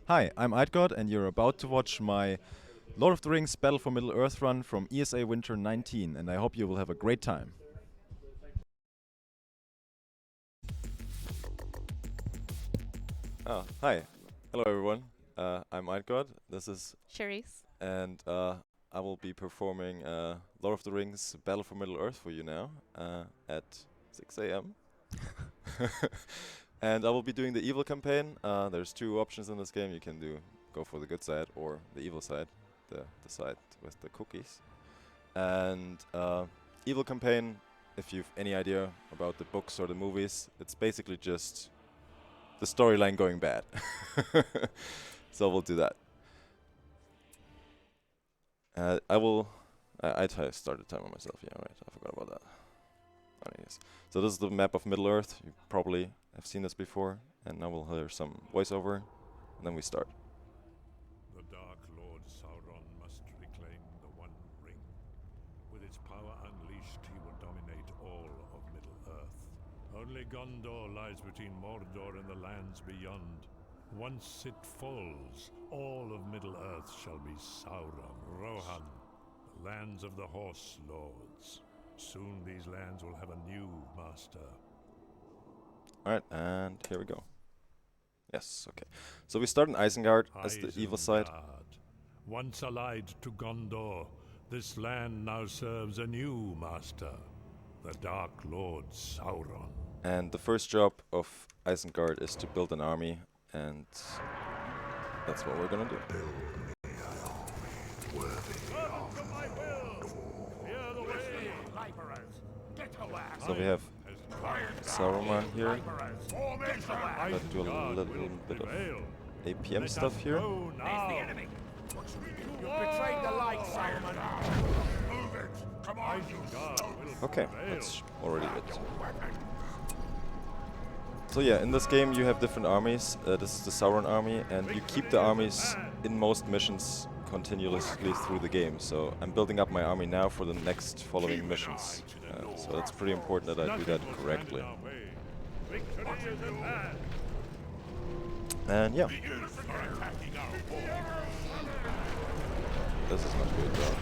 Hi, I'm eidgod, and you're about to watch my Lord of the Rings Battle for Middle-earth run from ESA Winter 19, and I hope you will have a great time. Hi. Hello everyone. I'm eidgod, this is Cherise. and I will be performing Lord of the Rings Battle for Middle-earth for you now at 6 a.m. And I will be doing the evil campaign. There's two options in this game. You can go for the good side or the evil side, the side with the cookies. And evil campaign, if you've any idea about the books or the movies, it's basically just the storyline going bad. So we'll do that. I started timer myself. Yeah, right. I forgot about that. Anyways. So this is the map of Middle-earth. You probably have seen this before. And now we'll hear some voiceover, and then we start. The Dark Lord Sauron must reclaim the One Ring. With its power unleashed, he will dominate all of Middle-earth. Only Gondor lies between Mordor and the lands beyond. Once it falls, all of Middle-earth shall be Sauron, Rohan, the lands of the Horse Lords. Soon these lands will have a new master. Alright, and here we go. Yes, okay. So we start in Isengard as the evil side. Once allied to Gondor, this land now serves a new master, the Dark Lord Sauron. And the first job of Isengard is to build an army, and that's what we're gonna do. So we have Saruman here. Let's do a little bit of APM stuff here. There's the enemy. You betrayed the light, Saruman. Move it. Come on. Okay, that's already it. So yeah, in this game you have different armies. This is the Sauron army, and you keep the armies in most missions continuously through the game. So I'm building up my army now for the next following missions. So it's pretty important that I do that correctly. And yeah. This is not good though.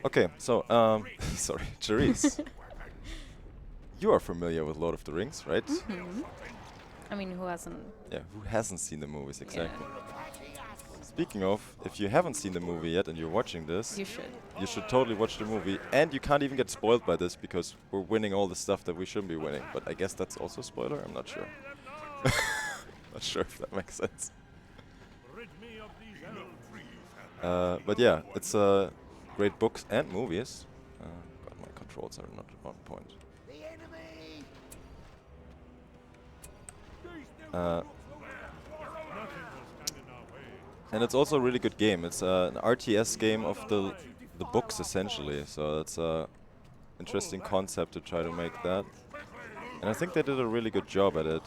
Okay, so, sorry, Cherise. You are familiar with Lord of the Rings, right? Mm-hmm. I mean, who hasn't? Yeah, who hasn't seen the movies, exactly. Yeah. Speaking of, if you haven't seen the movie yet and you're watching this, You should. you should totally watch the movie, and you can't even get spoiled by this because we're winning all the stuff that we shouldn't be winning. But I guess that's also a spoiler? I'm not sure. Not sure if that makes sense. But yeah, it's great books and movies. God, my controls are not on point. And it's also a really good game. It's an RTS game of the books essentially. So it's a interesting concept to try to make that. And I think they did a really good job at it.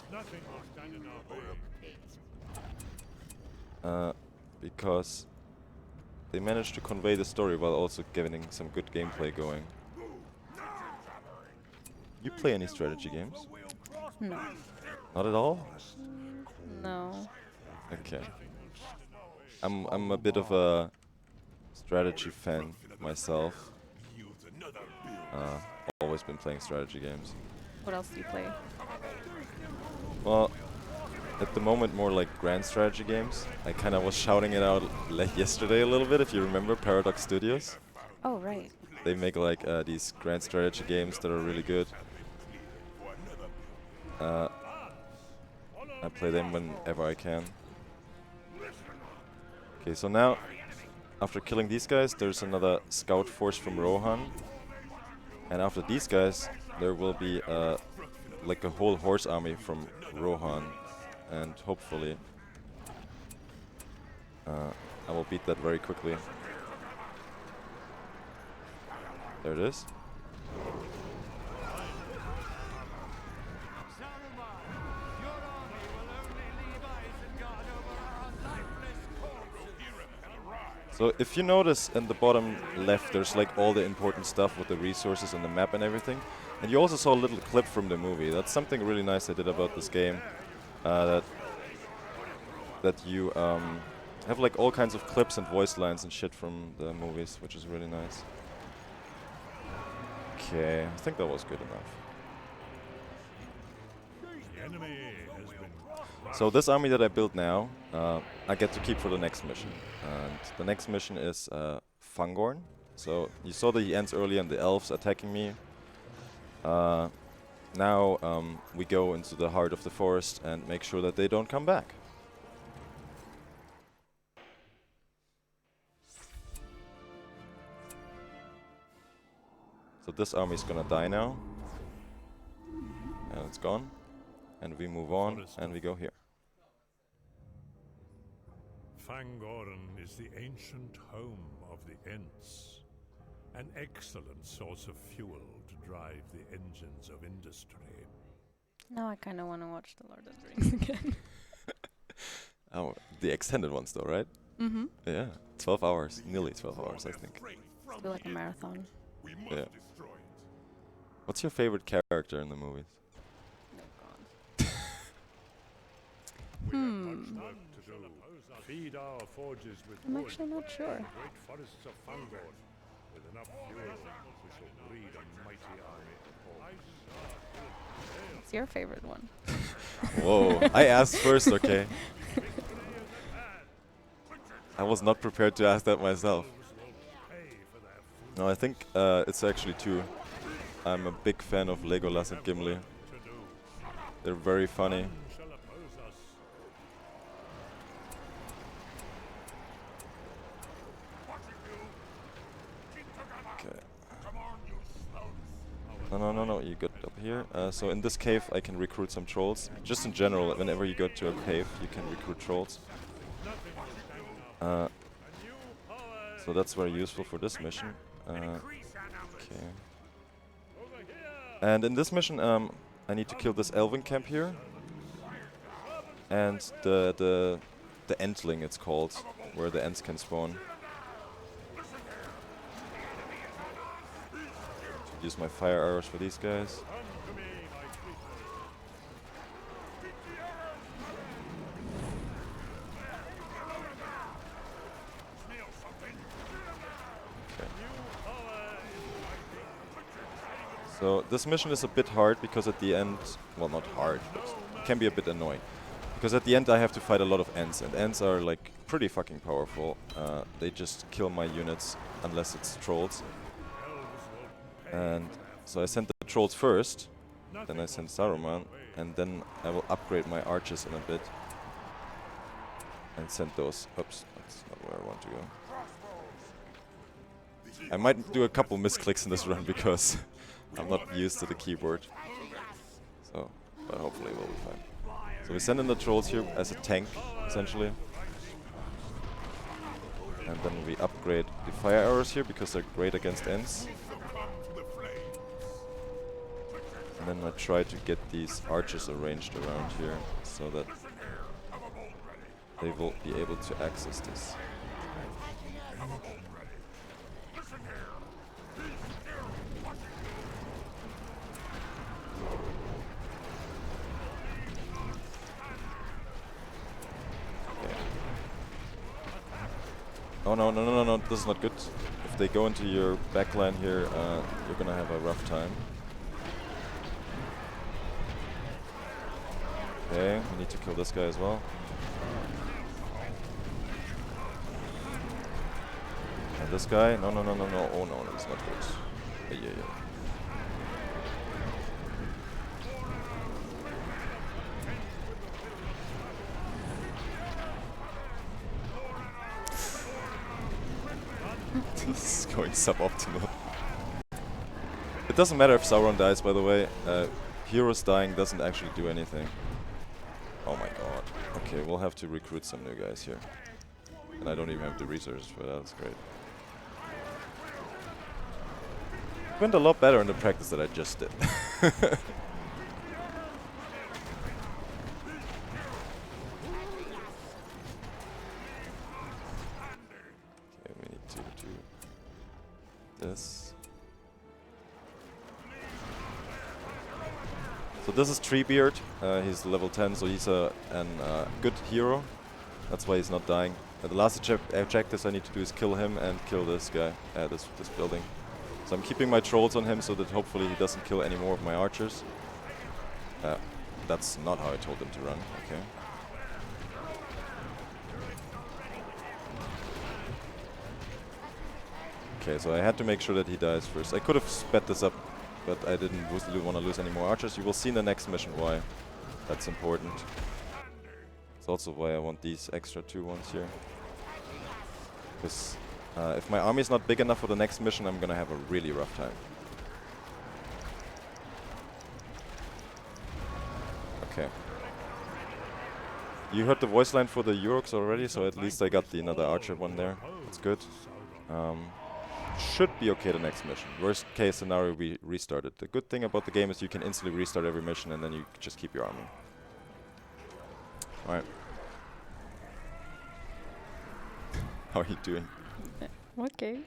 Because they managed to convey the story while also getting some good gameplay going. You play any strategy games? No. Not at all? No. Okay. I'm a bit of a strategy fan myself. Always been playing strategy games. What else do you play? Well, at the moment more like grand strategy games. I kind of was shouting it out yesterday a little bit, if you remember Paradox Studios. Oh, right. They make like these grand strategy games that are really good. I play them whenever I can. Okay, so now, after killing these guys, there's another scout force from Rohan. And after these guys, there will be like a whole horse army from Rohan. And hopefully, I will beat that very quickly. There it is. So if you notice in the bottom left, there's like all the important stuff with the resources and the map and everything. And you also saw a little clip from the movie. That's something really nice they did about this game. That you have like all kinds of clips and voice lines and shit from the movies, which is really nice. Okay, I think that was good enough. The enemy has been So this army that I built now, I get to keep for the next mission. And the next mission is Fangorn. So you saw the ants earlier and the elves attacking me. Now we go into the heart of the forest and make sure that they don't come back. So this army is gonna die now. And it's gone. And we move on and we go here. Fangorn is the ancient home of the Ents, an excellent source of fuel to drive the engines of industry. Now I kind of want to watch The Lord of the Rings again. Oh, the extended ones though, right? Mm-hmm. Yeah, 12 hours, nearly 12 hours, I think. It's like a marathon. Yeah. What's your favorite character in the movies? Oh God. Feed our forges with I'm wood. actually not sure. Great forests of Fangorn. With enough fuel, we shall breed a mighty army of orcs. What's your favorite one? Whoa, I asked first, okay? I was not prepared to ask that myself. No, I think it's actually two. I'm a big fan of Legolas and Gimli. They're very funny. Okay. No, you got up here. So in this cave I can recruit some trolls. Just in general, whenever you go to a cave, you can recruit trolls. So that's very useful for this mission. Okay. And in this mission, I need to kill this elven camp here. And the entling, it's called, where the ents can spawn. Use my fire arrows for these guys. Okay. So this mission is a bit hard because at the end, well, not hard, but it can be a bit annoying. Because at the end I have to fight a lot of ents, and ents are like pretty fucking powerful. They just kill my units unless it's trolls. And so I sent the trolls first, then I sent Saruman, and then I will upgrade my archers in a bit. And send those. Oops, that's not where I want to go. I might do a couple misclicks in this run because I'm not used to the keyboard. So, but hopefully we'll be fine. So we send in the trolls here as a tank, essentially. And then we upgrade the fire arrows here because they're great against ents. And then I try to get these archers arranged around here so that they will be able to access this. Oh no, this is not good. If they go into your backline here, you're gonna have a rough time. Okay, we need to kill this guy as well. And this guy, no, oh no, that's not good. Yeah. This is going suboptimal. It doesn't matter if Sauron dies, by the way. Heroes dying doesn't actually do anything. Oh my god. Okay, we'll have to recruit some new guys here. And I don't even have the resources for that, that's great. It went a lot better in the practice that I just did. Okay, this. So this is Treebeard. He's level 10, so he's a good hero. That's why he's not dying. The last objectives I need to do is kill him and kill this guy, this building. So I'm keeping my trolls on him so that hopefully he doesn't kill any more of my archers. That's not how I told him to run. Okay. Okay, so I had to make sure that he dies first. I could have sped this up, but I didn't want to lose any more archers. You will see in the next mission why that's important. It's also why I want these extra 2 ones here. Because if my army is not big enough for the next mission, I'm gonna have a really rough time. Okay. You heard the voice line for the Uruks already, so at least I got the another archer one there. That's good. Should be okay the next mission. Worst case scenario, we restart it. The good thing about the game is you can instantly restart every mission and then you just keep your army. Alright. How are you doing? Okay.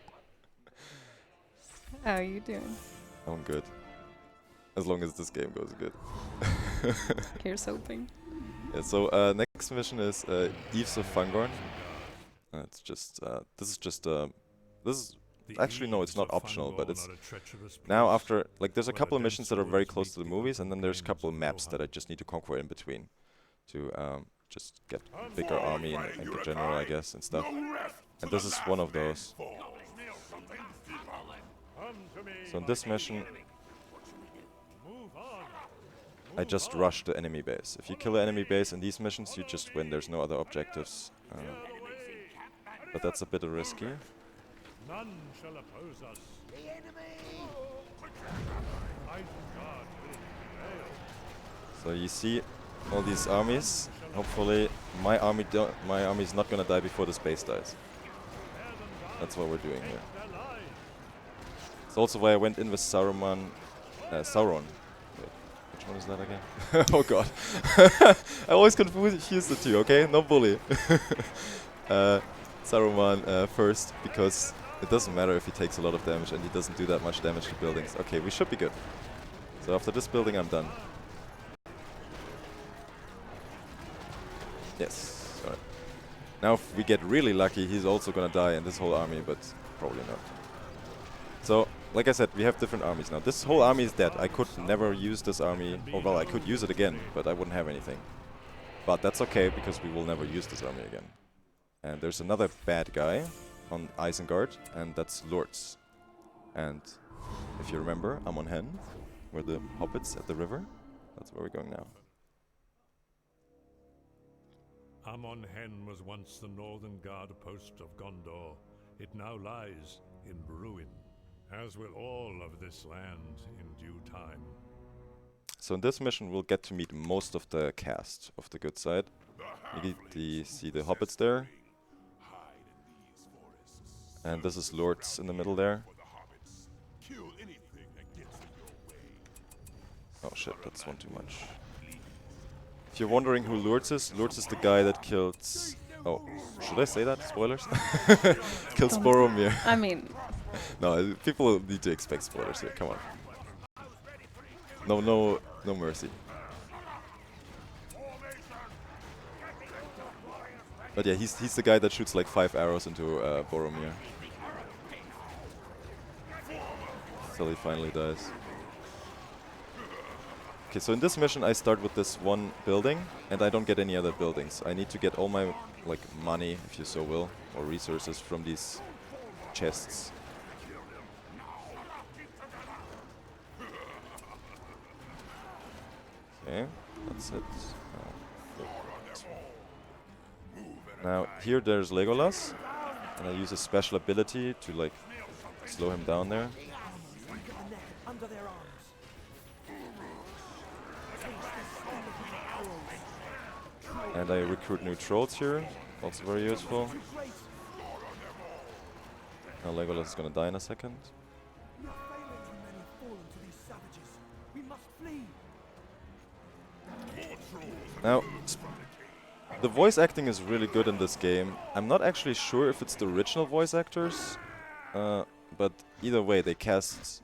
How are you doing? I'm good. As long as this game goes good. Here's hoping. Yeah, so next mission is ESA Winter. It's just this is actually no, it's not optional, but it's now after like there's a couple of missions that are very close to the movies, and then there's a couple of maps that I just need to conquer in between to just get bigger army and get general, I guess, and stuff. And this is one of those. So in this mission, I just rush the enemy base. If you kill the enemy base in these missions, you just win. There's no other objectives. But that's a bit risky. None shall oppose us. The enemy! Eidgod will prevail. So you see all these armies. Hopefully my army is not gonna die before this base dies. That's what we're doing here. It's also why I went in with Sauron. Wait, which one is that again? Oh god. I always confuse the two, okay? No bully. Saruman first, because it doesn't matter if he takes a lot of damage and he doesn't do that much damage to buildings. Okay, we should be good. So after this building I'm done. Yes. Alright. Now if we get really lucky, he's also gonna die in this whole army, but probably not. So, like I said, we have different armies now. This whole army is dead. I could never use this army, or well, I could use it again, but I wouldn't have anything. But that's okay, because we will never use this army again. And there's another bad guy on Isengard, and that's Lords. And if you remember, I'm on Hen, where the hobbits at the river. That's where we're going now. Amon Hen was once the northern guard post of Gondor. It now lies in ruin, as will all of this land in due time. So in this mission we'll get to meet most of the cast of the good side. You see the hobbits there. And this is Lords in the middle there. Oh shit, that's one too much. If you're wondering who Lords is the guy that killed... Oh, should I say that? Spoilers? Killed Boromir. I mean... No, people need to expect spoilers here, come on. No mercy. But yeah, he's the guy that shoots like 5 arrows into Boromir. Till he finally dies. Okay, so in this mission I start with this one building, and I don't get any other buildings. I need to get all my like money, if you so will, or resources from these chests. Okay, that's it. Now here there's Legolas, and I use a special ability to like slow him down there. And I recruit new trolls here, also very useful. Now Legolas is gonna die in a second. Now, the voice acting is really good in this game. I'm not actually sure if it's the original voice actors, but either way, they cast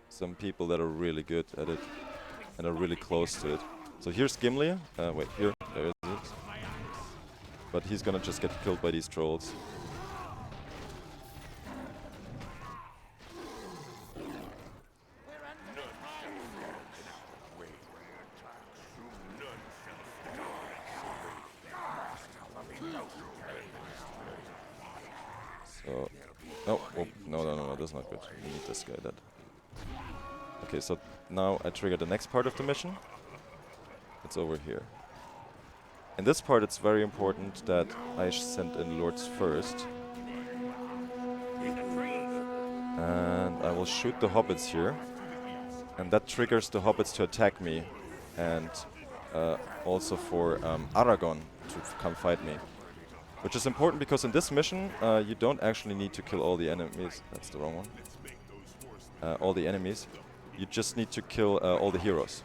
some people that are really good at it and are really close to it. So here's Gimli. Wait, here, there is it. But he's gonna just get killed by these trolls. So, oh, no, that's not good. We need this guy dead. Okay, so now I trigger the next part of the mission. It's over here. In this part, it's very important that I send in lords first. And I will shoot the hobbits here. And that triggers the hobbits to attack me. And also for Aragon to come fight me. Which is important because in this mission, you don't actually need to kill all the enemies. That's the wrong one. All the enemies. You just need to kill all the heroes.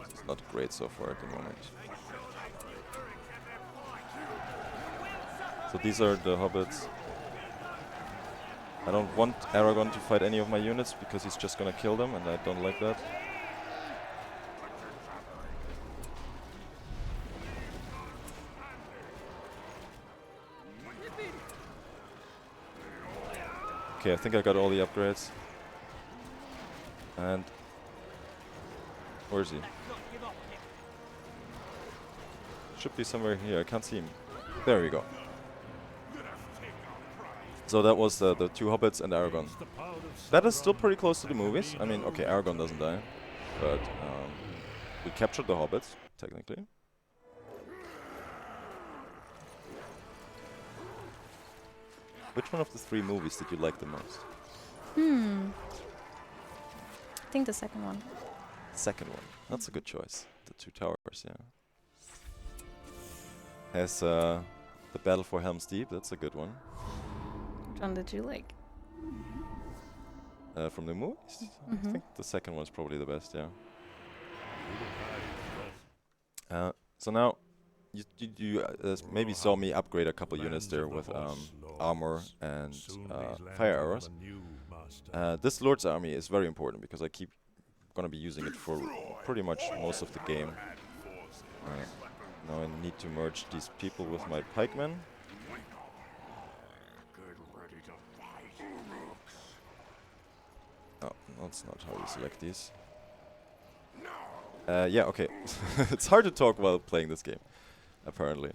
It's not great so far at the moment. So these are the hobbits. I don't want Aragon to fight any of my units because he's just gonna kill them and I don't like that. Okay, I think I got all the upgrades. And where is he? Should be somewhere here, I can't see him. There we go. So that was the two hobbits and Aragon. That is still pretty close to the movies. I mean, okay, Aragon doesn't die, but we captured the hobbits, technically. Which one of the three movies did you like the most? I think the second one. Second one. That's a good choice. The Two Towers, yeah. Has the Battle for Helm's Deep. That's a good one. Which one did you like? From the movies? I think the second one's probably the best, yeah. So now, you maybe saw me upgrade a couple units there with armor and fire arrows. This Lord's Army is very important because I keep gonna be using it for pretty much most of the game. Now I need to merge these people with my pikemen. Oh, that's not how you select these. Yeah, okay. It's hard to talk while playing this game, apparently.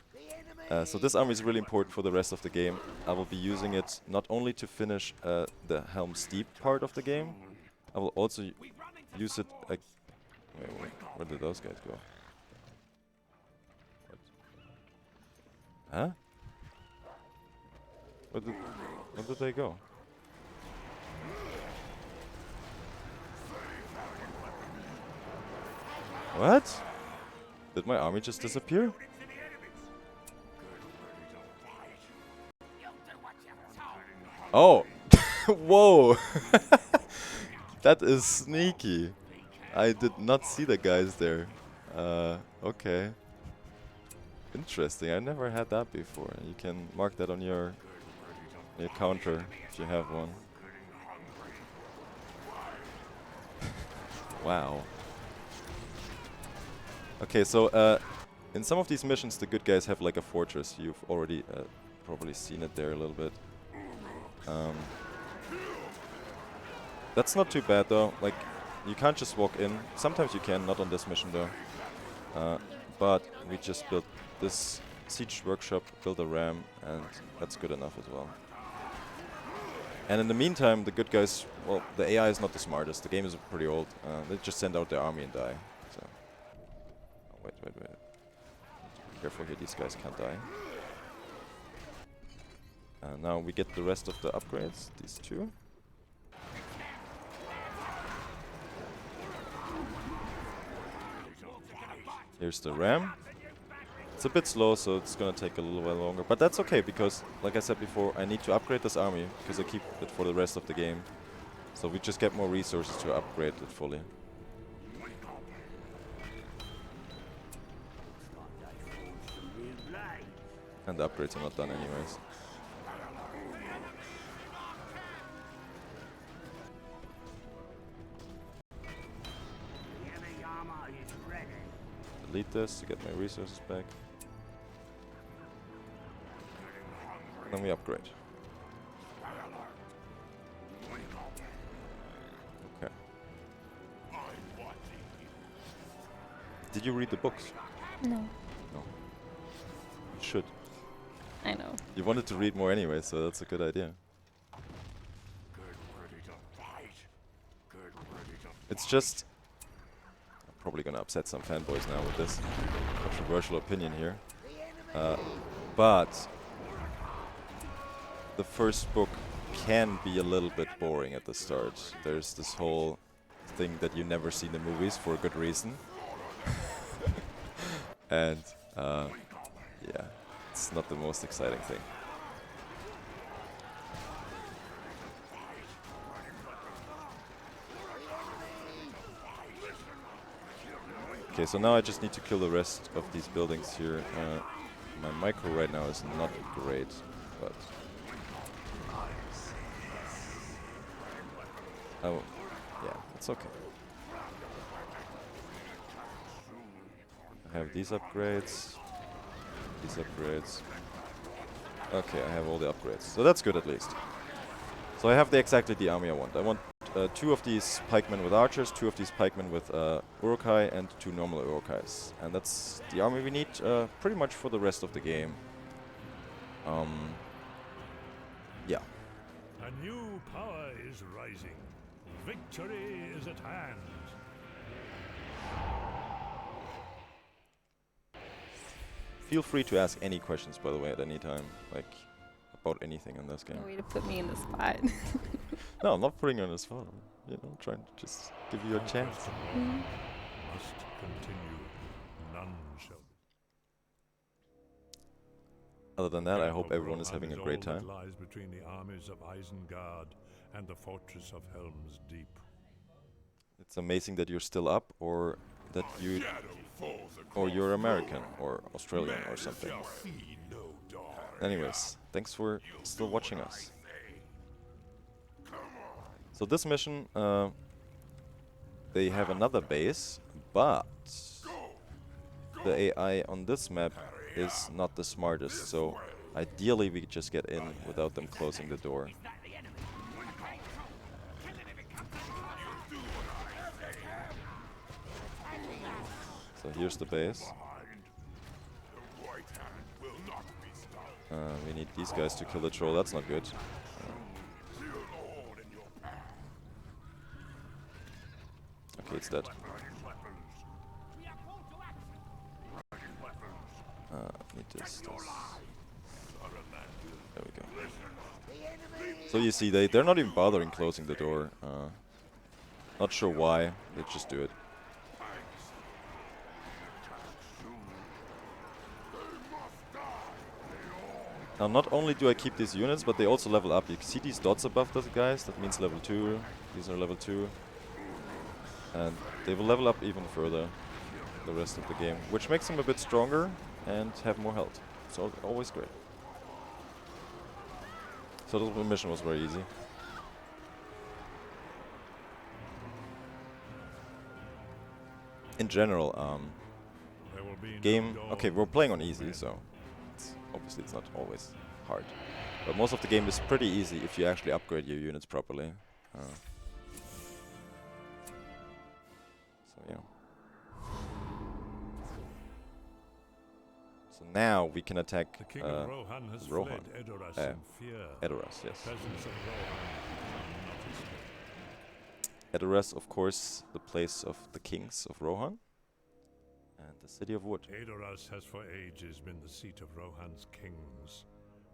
So this army is really important for the rest of the game. I will be using it not only to finish the Helm's Deep part of the game, I will also use it... wait, where did those guys go? Huh? Where did they go? What? Did my army just disappear? Oh! Whoa! That is sneaky. I did not see the guys there. Okay. Interesting, I never had that before. You can mark that on your counter if you have one. Wow. Okay, so in some of these missions the good guys have like a fortress. You've already probably seen it there a little bit. That's not too bad though. Like, you can't just walk in. Sometimes you can, not on this mission though. But we just built this siege workshop, built a ram, and that's good enough as well. And in the meantime, the good guys, well, the AI is not the smartest. The game is pretty old. They just send out their army and die. So, oh, wait. Be careful here, these guys can't die. Now we get the rest of the upgrades, these two. Here's the ram. It's a bit slow, so it's gonna take a little while longer. But that's okay, because, like I said before, I need to upgrade this army, because I keep it for the rest of the game. So we just get more resources to upgrade it fully. And the upgrades are not done anyways. Delete this to get my resources back. And then we upgrade. Okay. Did you read the books? No. No. You should. I know. You wanted to read more anyway, so that's a good idea. It's just... I'm probably gonna upset some fanboys now with this controversial opinion here. But... the first book can be a little bit boring at the start. There's this whole thing that you never see in the movies for a good reason. And, yeah, it's not the most exciting thing. Okay, so now I just need to kill the rest of these buildings here. My micro right now is not great, but... oh, yeah, it's okay. I have these upgrades. These upgrades. Okay, I have all the upgrades. So that's good at least. So I have exactly the army I want. I want 2 of these pikemen with archers, 2 of these pikemen with urukai, and 2 normal urukais. And that's the army we need pretty much for the rest of the game. Yeah. A new power is rising. Victory is at hand. Feel free to ask any questions, by the way, at any time, like about anything in this game. No way to put me in the spot. No, I'm not putting you on the spot. You know, I'm trying to just give you a chance. Must continue. None shall. Other than that, I hope everyone is having a great time. Lies between the armies of Isengard and the fortress of Helm's Deep. It's amazing that you're still up, or that you, or you're American or Australian or something. Anyways, thanks for still watching us. So this mission, they have another base, but the AI on this map is not the smartest, so ideally we just get in without them closing the door. So here's the base. We need these guys to kill the troll, that's not good. Okay, it's dead. Need this. There we go. So you see, they're not even bothering closing the door. Not sure why, they just do it. Now, not only do I keep these units, but they also level up. You see these dots above those guys? That means level 2. These are level 2. And they will level up even further the rest of the game, which makes them a bit stronger and have more health. So always great. So the mission was very easy. In general, game... okay, we're playing on easy, so... obviously it's not always hard. But most of the game is pretty easy if you actually upgrade your units properly. So yeah. So now we can attack The king of Rohan has Rohan. fled Edoras in fear. Edoras, yes. Peasants of Rohan cannot escape. Edoras, of course, the place of the kings of Rohan. And the city of wood. Edoras has for ages been the seat of Rohan's kings.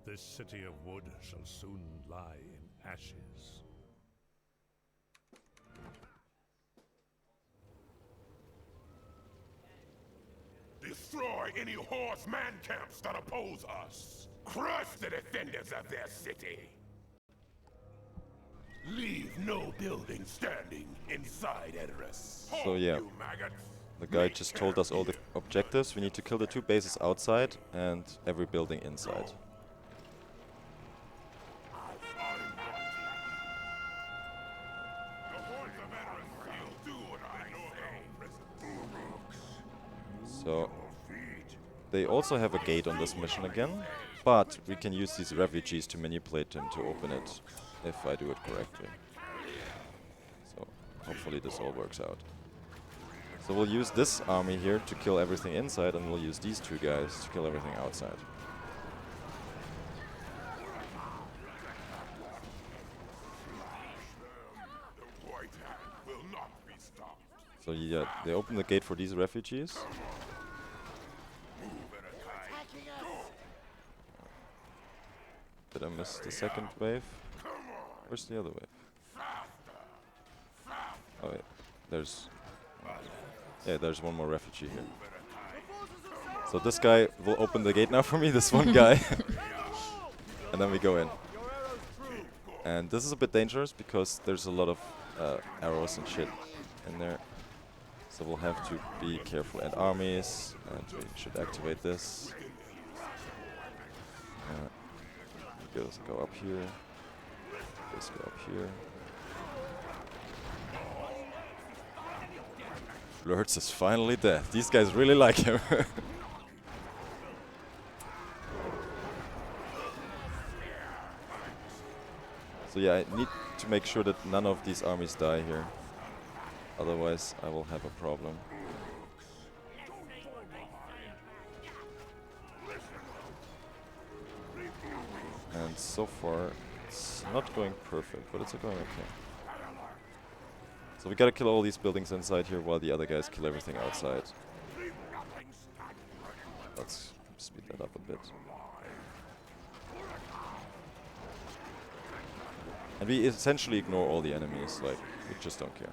This city of wood shall soon lie in ashes. Destroy any horseman camps that oppose us. Crush the defenders of their city. Leave no building standing inside Edoras. So yeah. You maggots. The guy just told us all the objectives. We need to kill the 2 bases outside and every building inside. So they also have a gate on this mission again, but we can use these refugees to manipulate him to open it, if I do it correctly. So hopefully this all works out. So we'll use this army here to kill everything inside, and we'll use these 2 guys to kill everything outside. So yeah, they open the gate for these refugees. Did I miss the second wave? Where's the other wave? Oh wait, there's one more refugee here. So this guy will open the gate now for me, this one guy. And then we go in. And this is a bit dangerous because there's a lot of arrows and shit in there. So we'll have to be careful. And armies, and we should activate this. Go up here. This go up here. Lurtz is finally dead. These guys really like him. So yeah, I need to make sure that none of these armies die here. Otherwise, I will have a problem. And so far, it's not going perfect, but it's going okay. So we gotta kill all these buildings inside here while the other guys kill everything outside. Let's speed that up a bit. And we essentially ignore all the enemies, like, we just don't care.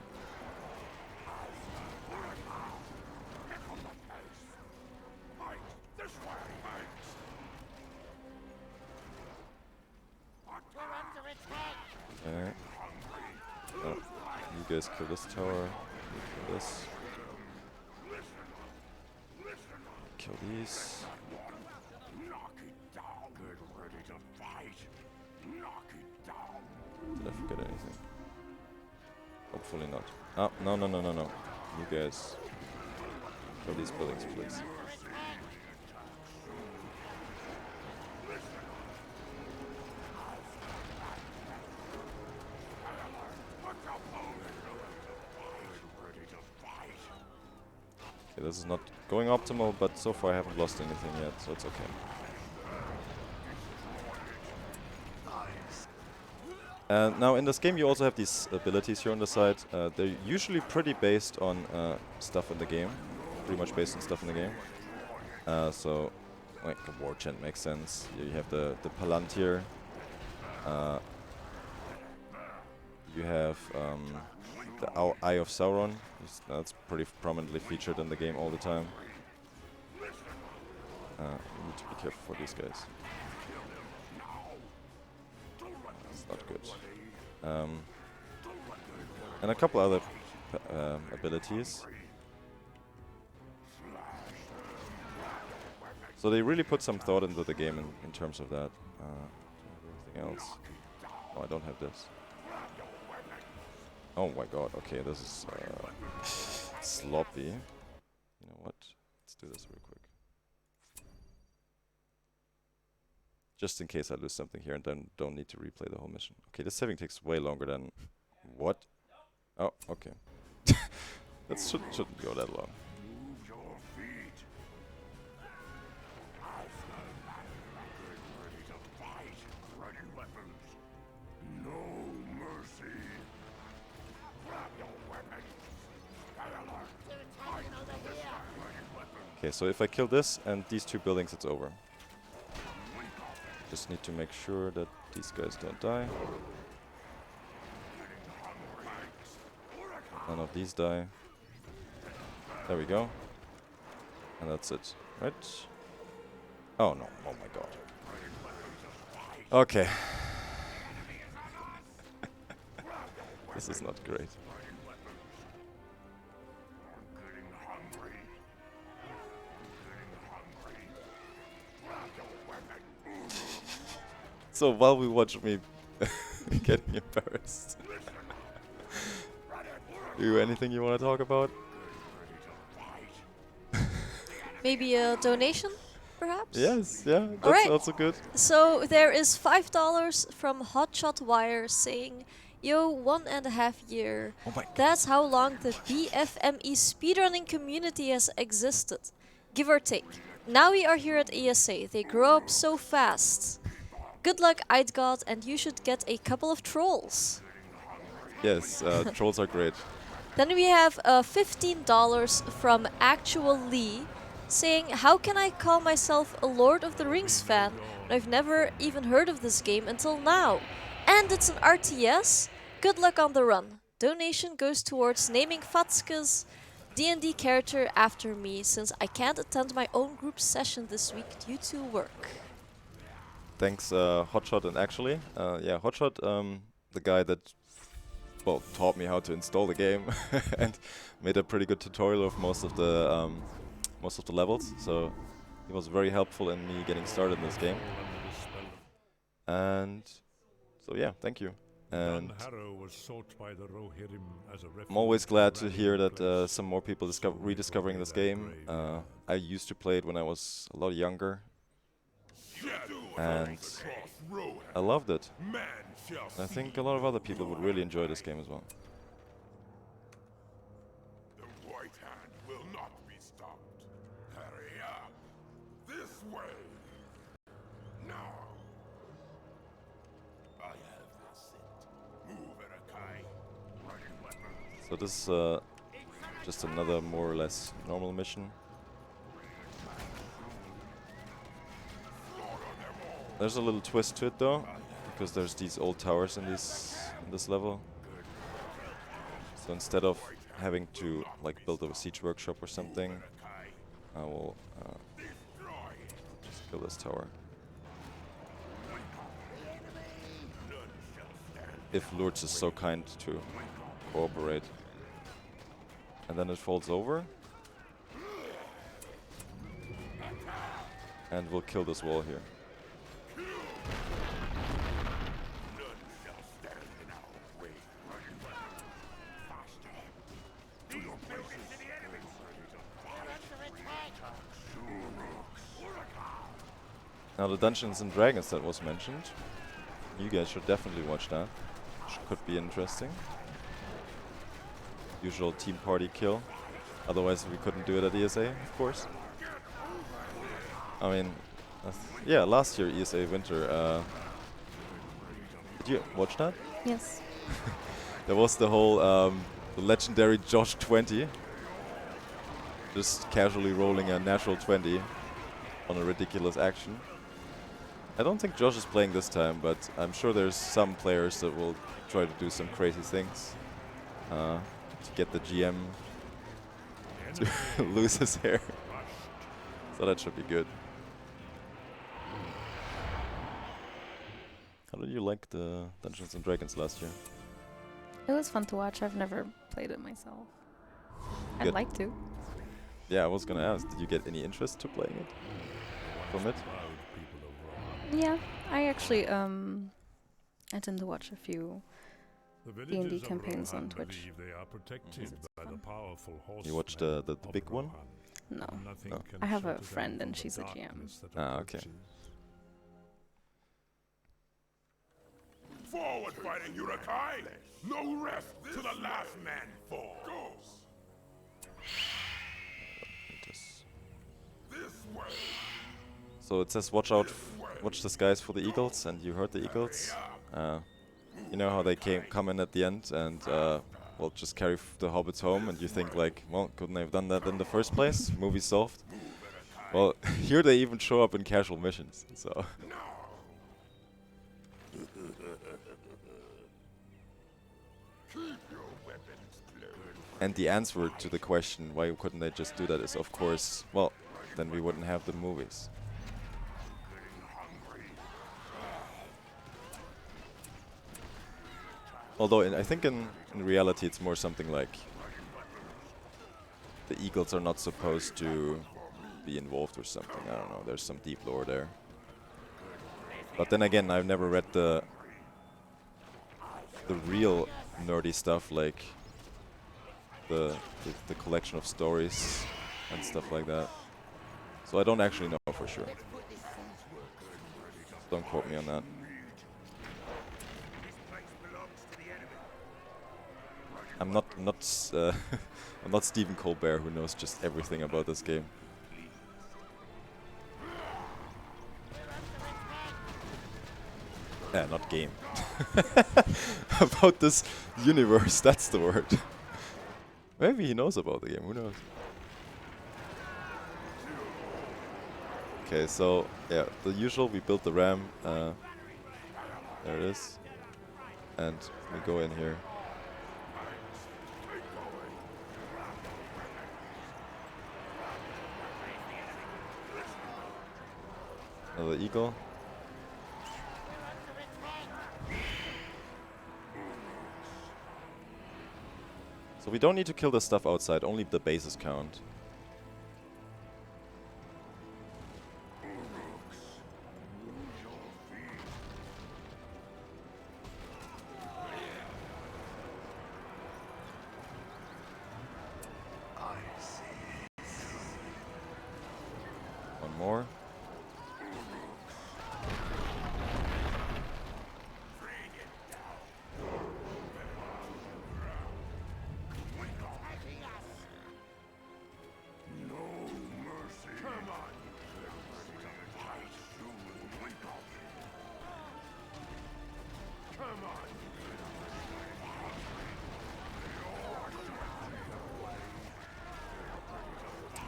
Okay. Oh, you guys kill this tower, you kill this. Kill these. Did I forget anything? Hopefully not. Oh, no. You guys kill these buildings, please. Okay, this is not going optimal, but so far I haven't lost anything yet, so it's okay. Now in this game you also have these abilities here on the side. They're usually pretty based on stuff in the game. Pretty much based on stuff in the game. So, like, the war chant makes sense. You have the Palantir. You have the Eye of Sauron. That's pretty prominently featured in the game all the time. You need to be careful for these guys. That's not good. And a couple other abilities. So they really put some thought into the game in terms of that. Everything else. Oh, I don't have this. Oh my god, okay, this is sloppy. You know what? Let's do this real quick. Just in case I lose something here and then don't need to replay the whole mission. Okay, this saving takes way longer than... What? Oh, okay. That shouldn't go that long. Okay, so if I kill this and these 2 buildings, it's over. Just need to make sure that these guys don't die. None of these die. There we go. And that's it, right? Oh no, oh my god. Okay. This is not great. So while we watch me getting embarrassed, anything you want to talk about? Maybe a donation, perhaps? Yes, yeah, that's Alright. also good. So there is $5 from Hotshot Wire saying, "Yo, 1.5 year. Oh my god. That's how long the BFME speedrunning community has existed. Give or take. Now we are here at ESA. They grow up so fast. Good luck, eidgod, and you should get a couple of trolls." Yes, trolls are great. Then we have $15 from Actual Lee saying, "How can I call myself a Lord of the Rings fan when I've never even heard of this game until now? And it's an RTS? Good luck on the run. Donation goes towards naming Fatska's D&D character after me, since I can't attend my own group session this week due to work." Thanks, Hotshot, and actually, yeah, Hotshot, the guy that, well, taught me how to install the game and made a pretty good tutorial of most of the levels. So he was very helpful in me getting started in this game. And so yeah, thank you. And I'm always glad to hear that some more people rediscovering this game. I used to play it when I was a lot younger, and I loved it. I think a lot of other people would really enjoy this game as well. The White Hand will not be stopped. Hurry up! This way! Now! I have this set. Move, Erakai. So this is just another more or less normal mission. There's a little twist to it though, because there's these old towers in this level. So instead of having to like build a siege workshop or something, I will just kill this tower. If Lourdes is so kind to cooperate. And then it falls over. And we'll kill this wall here. Now the Dungeons and Dragons that was mentioned, you guys should definitely watch that. Could be interesting. Usual team party kill. Otherwise we couldn't do it at ESA, of course. I mean, yeah, last year ESA Winter. Did you watch that? Yes. There was the whole the legendary Josh 20. Just casually rolling a natural 20 on a ridiculous action. I don't think Josh is playing this time, but I'm sure there's some players that will try to do some crazy things to get the GM to lose his hair. So that should be good. How did you like the Dungeons and Dragons last year? It was fun to watch. I've never played it myself. I'd Good. like to. Yeah, I was gonna ask, did you get any interest to playing it from it? Yeah, I actually I tend to watch a few D&D campaigns on Twitch. You watched the big one? No. No. I have a friend and she's a GM. Ah, okay. Forward fighting, Urakai! No rest till the last man falls! This way! So it says watch the skies for the eagles, and you heard the eagles. You know how they come in at the end and well, just carry the hobbits home, and you think like, well, couldn't they have done that in the first place? Movie solved. Well, here they even show up in casual missions, so. And the answer to the question, why couldn't they just do that, is of course, well, then we wouldn't have the movies. Although I think in reality it's more something like the eagles are not supposed to be involved or something. I don't know, there's some deep lore there. But then again, I've never read the real nerdy stuff, like the collection of stories and stuff like that. So I don't actually know for sure. Don't quote me on that. I'm not I'm not Stephen Colbert, who knows just everything about this game. Not game. About this universe, that's the word. Maybe he knows about the game, who knows? Okay, so yeah, the usual, we built the ram. There it is. And we go in here. Another eagle. So we don't need to kill the stuff outside, only the bases count. One more.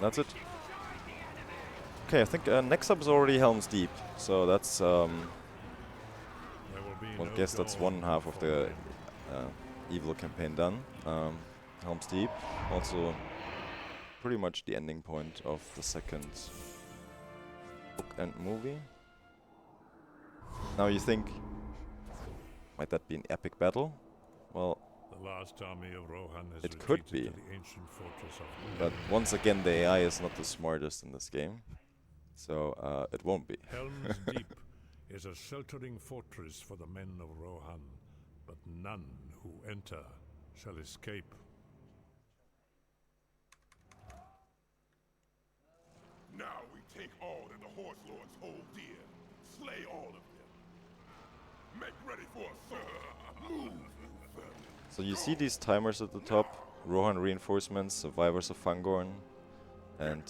That's it. Okay, I think next up is already Helm's Deep, so that's well, I guess that's one half of the evil campaign done. Helm's Deep, also pretty much the ending point of the second book and movie. Now you think, might that be an epic battle? Well, the last army of Rohan has it could be, to the ancient fortress of but once again the AI is not the smartest in this game, so it won't be. Helm's Deep is a sheltering fortress for the men of Rohan, but none who enter shall escape. Now we take all that the Horse Lords hold dear. Slay all of them. Make ready for a sword. Move. So you see these timers at the top, Rohan reinforcements, survivors of Fangorn, and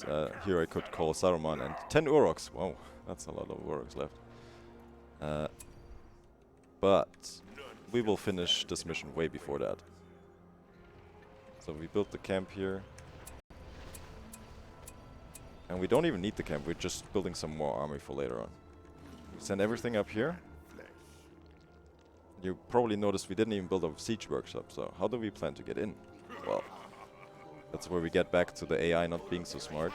here I could call Saruman, and 10 Uroks. Wow, that's a lot of Uroks left. But we will finish this mission way before that. So we built the camp here. And we don't even need the camp, we're just building some more army for later on. We send everything up here. You probably noticed we didn't even build a siege workshop, so how do we plan to get in? Well, that's where we get back to the AI not being so smart.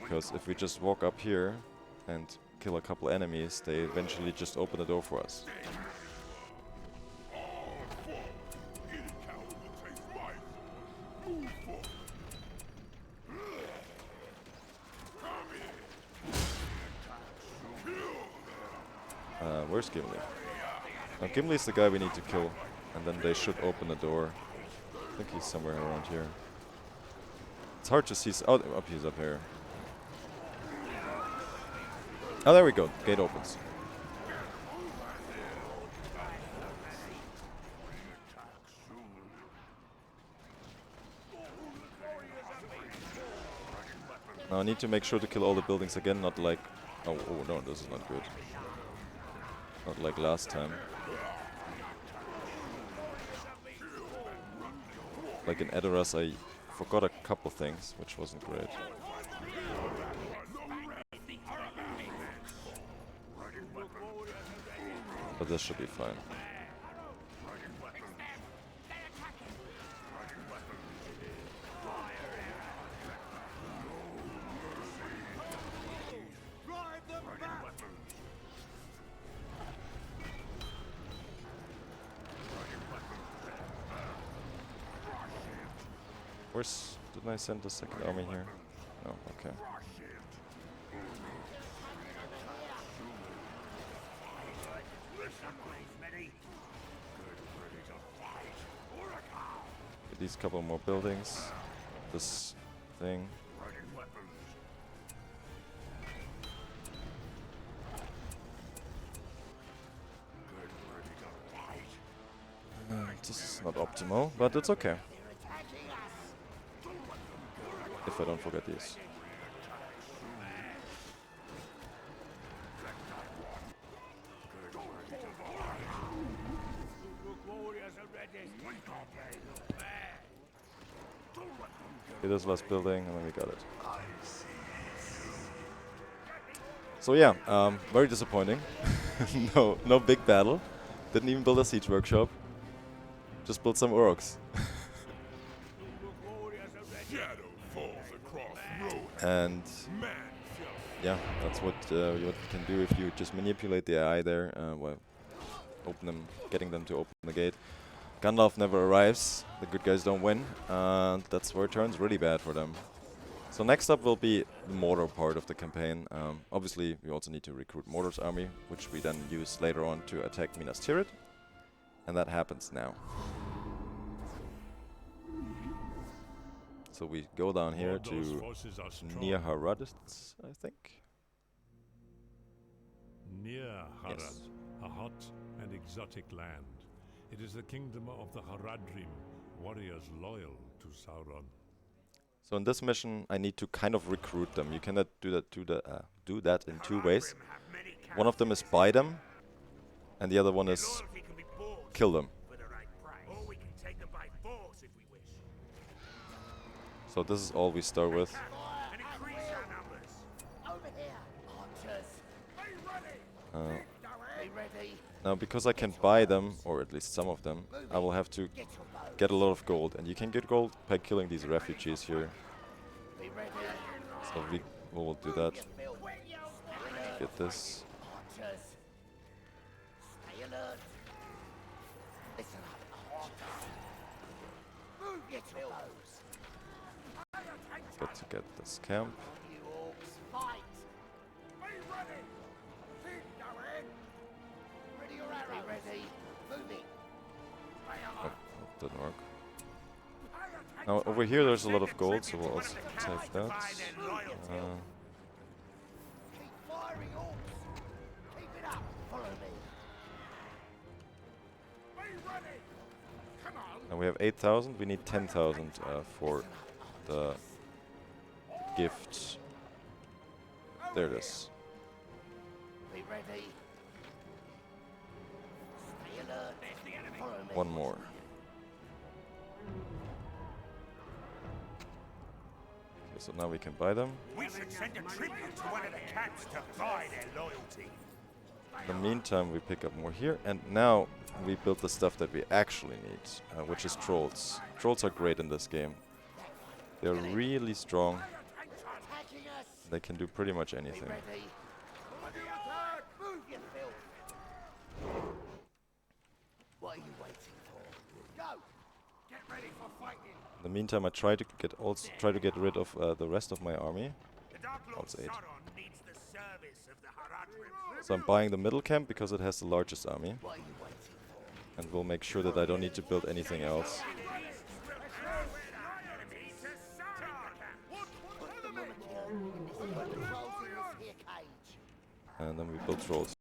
Because if we just walk up here and kill a couple enemies, they eventually just open the door for us. Where's Gimli? Now Gimli's the guy we need to kill, and then they should open the door. I think he's somewhere around here. It's hard to see. Oh, he's up here. Oh, there we go. Gate opens. Now I need to make sure to kill all the buildings again, not like... Oh no, this is not good. Not like last time. Like in Edoras, I forgot a couple things, which wasn't great. But this should be fine. Where's... Didn't I send the second army here? No, okay. these couple more buildings. This thing. This is not optimal, but it's okay. If I don't forget these. Okay, this last building, and then we got it. So yeah, very disappointing. No big battle. Didn't even build a siege workshop. Just built some orcs. And yeah, that's what you can do if you just manipulate the AI there. Well, getting them to open the gate. Gandalf never arrives. The good guys don't win, and that's where it turns really bad for them. So next up will be the mortar part of the campaign. Obviously, we also need to recruit Mordor's army, which we then use later on to attack Minas Tirith, and that happens now. So we go down here to near Haradists, I think. Near Harad, Yes. a hot and exotic land. It is the kingdom of the Haradrim, warriors loyal to Sauron. So in this mission, I need to kind of recruit them. You cannot do that in two ways. One of them is buy them, and the other one is kill them. So this is all we start with. Now, because I can buy them, or at least some of them, I will have to get a lot of gold. And you can get gold by killing these refugees here. So we will do that. Get this. Got to get this camp. Oh, that didn't work. Now over here there's a lot of gold, so we'll also take that. And we have 8,000. We need 10,000 for the gift. There it is. One more. Okay, so now we can buy them. We should send a tribute to one of the camps to buy their loyalty. In the meantime, we pick up more here, and now we build the stuff that we actually need, which is trolls. Trolls are great in this game. They're really strong. They can do pretty much anything. What are you waiting for? Go! Get ready for fighting! In the meantime, I try to get rid of the rest of my army. The Dark Lord Also 8. Sauron needs the service of the Haradrim. So I'm buying the middle camp because it has the largest army, What are you waiting for? and we'll make sure that I don't need to build anything else. And then we build trolls.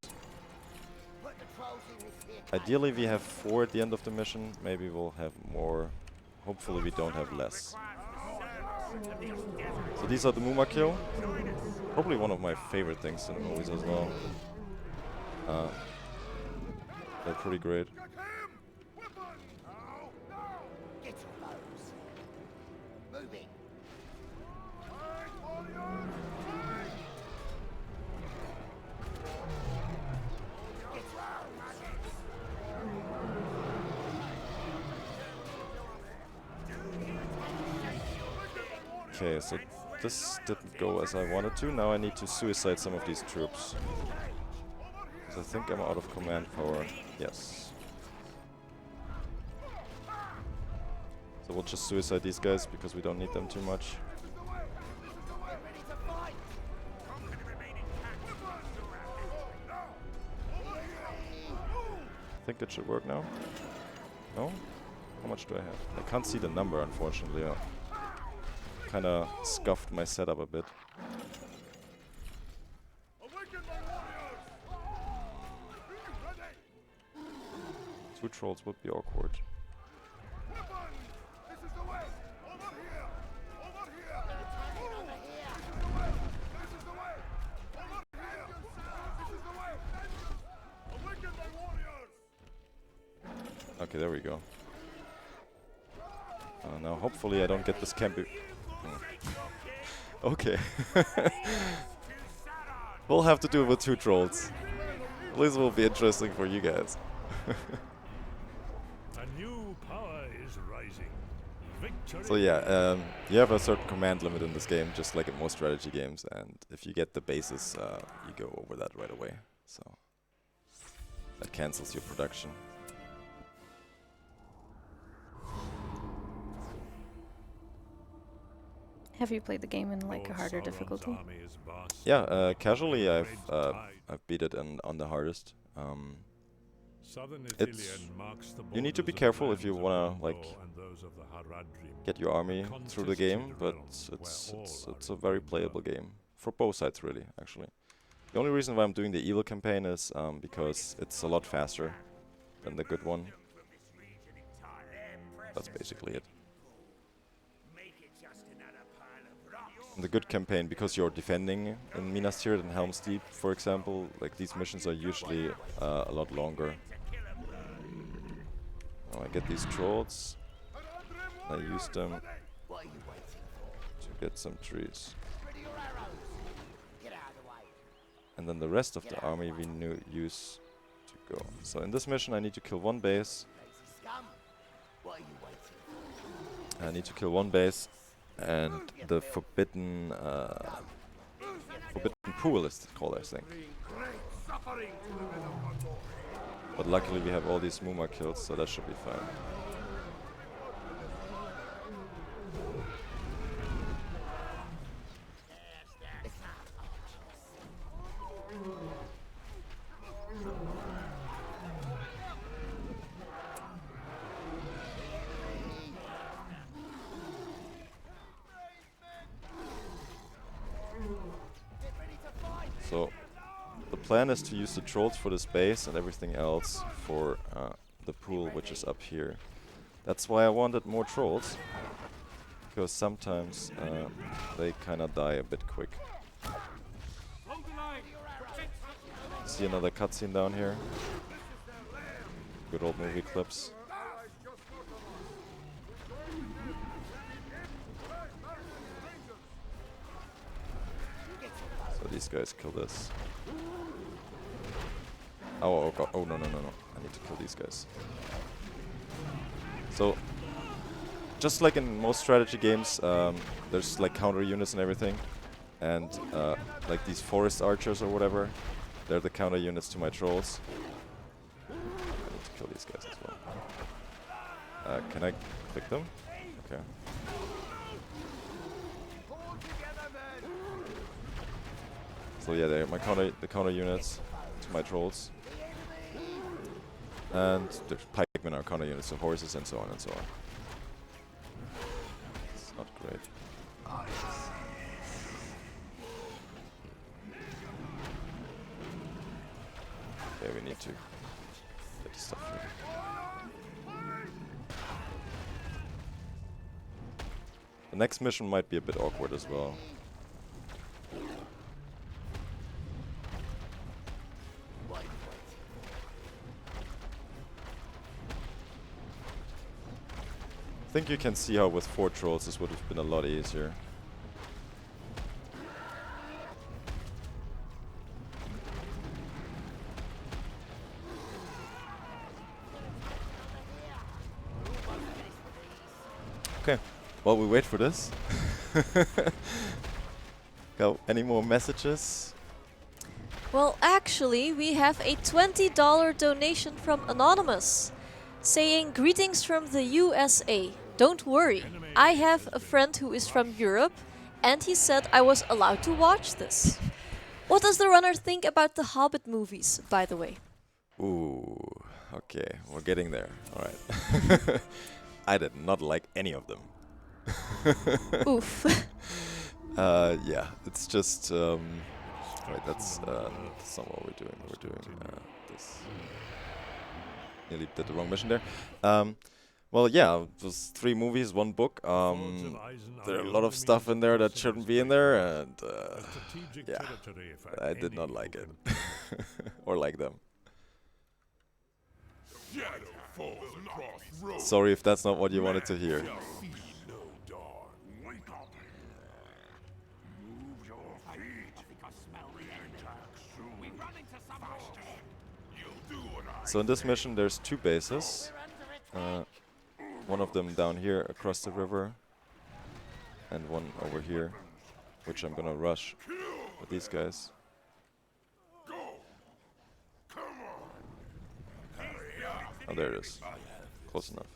Ideally we have 4 at the end of the mission, maybe we'll have more. Hopefully we don't have less. So these are the Mumakil. Probably one of my favorite things in the movies as well. They're pretty great. Get to those. Moving. Okay, so this didn't go as I wanted to. Now I need to suicide some of these troops. 'Cause I think I'm out of command power. Yes. So we'll just suicide these guys because we don't need them too much. I think that should work now. No? How much do I have? I can't see the number, unfortunately. I kinda scuffed my setup a bit. Two trolls would be awkward. Okay, there we go. Now hopefully I don't get this campy. Okay. We'll have to do it with two trolls. This will be interesting for you guys. A new power is rising. Victory. So yeah, you have a certain command limit in this game, just like in most strategy games, and if you get the bases, you go over that right away. So that cancels your production. Have you played the game in like a harder Sauron's difficulty? army is vast. Yeah, casually Great I've beat it on the hardest. Southern It's- Ithilien marks the you need to be borders of careful the if you lands of wanna, Gondor like, and those of the Haradrim. get your army through the game, but Contested realms where it's all a are very in playable blood. game for both sides, really. Actually, the only reason why I'm doing the evil campaign is because it's a lot faster than the good one. That's basically it. And the good campaign, because you're defending in Minas Tirith and Helm's Deep, for example, like these missions are usually a lot longer. Oh, I get these trolls. I use them What are you waiting for? to get some trees. Ready your arrows. Get out of the way. And then the rest of the army we use to go. So in this mission I need to kill one base. Lazy scum. What are you waiting for? I need to kill one base and the forbidden pool is called, I think. But luckily we have all these Muma kills, so that should be fine. So the plan is to use the trolls for this base and everything else for the pool, which is up here. That's why I wanted more trolls, because sometimes they kind of die a bit quick. See another cutscene down here. Good old movie clips. So these guys kill this. Oh god! Oh no! I need to kill these guys. So, just like in most strategy games, there's like counter units and everything, and like these forest archers or whatever, they're the counter units to my trolls. I need to kill these guys as well. Can I click them? Okay. So yeah, they're the counter units to my trolls. And the pikemen are counter units, so horses and so on and so on. It's not great. Okay, we need to get the stuff here. The next mission might be a bit awkward as well. I think you can see how with 4 trolls this would have been a lot easier. Okay, while we wait for this. Got any more messages? Well, actually, we have a $20 donation from Anonymous saying, "Greetings from the USA. Don't worry, I have a friend who is from Europe and he said I was allowed to watch this." What does the runner think about the Hobbit movies, by the way? Ooh, okay, we're getting there. Alright. I did not like any of them. Oof. Yeah, it's just right. That's not what we're doing. We're doing this. Nearly did the wrong mission there. Well, yeah, it was 3 movies, 1 book. There are a lot of stuff in there that shouldn't be in there, and yeah, I did not like it or like them. Shadow falls across road. Sorry if that's not what you wanted to hear. Shall see no dawn. Wake up. Move your feet. I think I smell the enemy. We run into some faster. You'll do what I So in this mission, there's 2 bases. One of them down here across the river, and one over here, which I'm gonna rush with these guys. go. Come on. Hurry up. Oh, there it is. Close enough.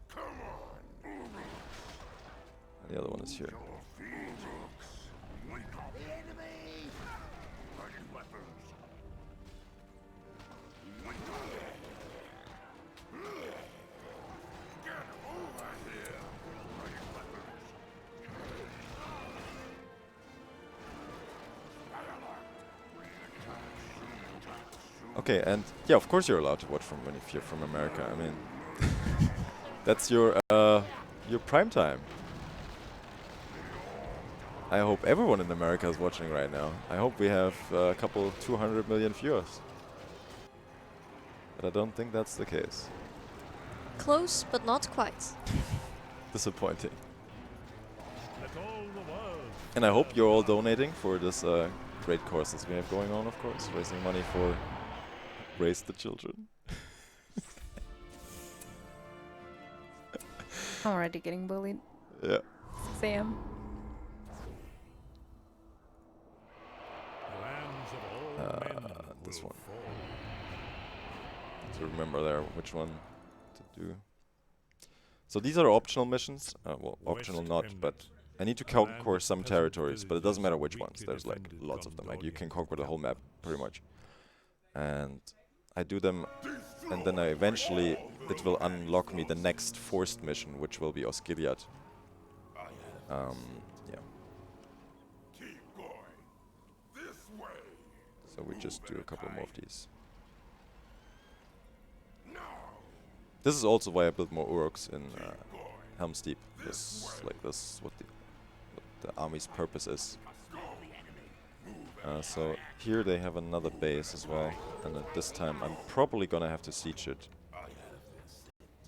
Come on. And the other one is here. Wake up. The enemy. Ready weapons. Wake up. Get over here. Ready weapons. Okay, and yeah, of course you're allowed to watch from if you're from America. I mean, that's your prime time. I hope everyone in America is watching right now. I hope we have a couple 200 million viewers. But I don't think that's the case. Close, but not quite. Disappointing. Let all the world And I hope you're all donating for this great cause that we have going on, of course, raising money for Raise the Children. I'm already getting bullied. Yeah. 6 a.m. lands of all men This will one. fall. To remember there which one to do. So these are optional missions. Well, optional not, but I need to conquer some territories, but it doesn't matter which ones. There's like lots of them. Like you can conquer the whole map pretty much. And I do them, and then eventually it will unlock me the next forced mission, which will be Osgiliath. Yeah. Keep going. This way. So we just do a couple more of these. Now. This is also why I built more Uruks in Helm's Deep. This, like this, what the army's purpose is. So here they have another base as well, and at this time I'm probably gonna have to siege it.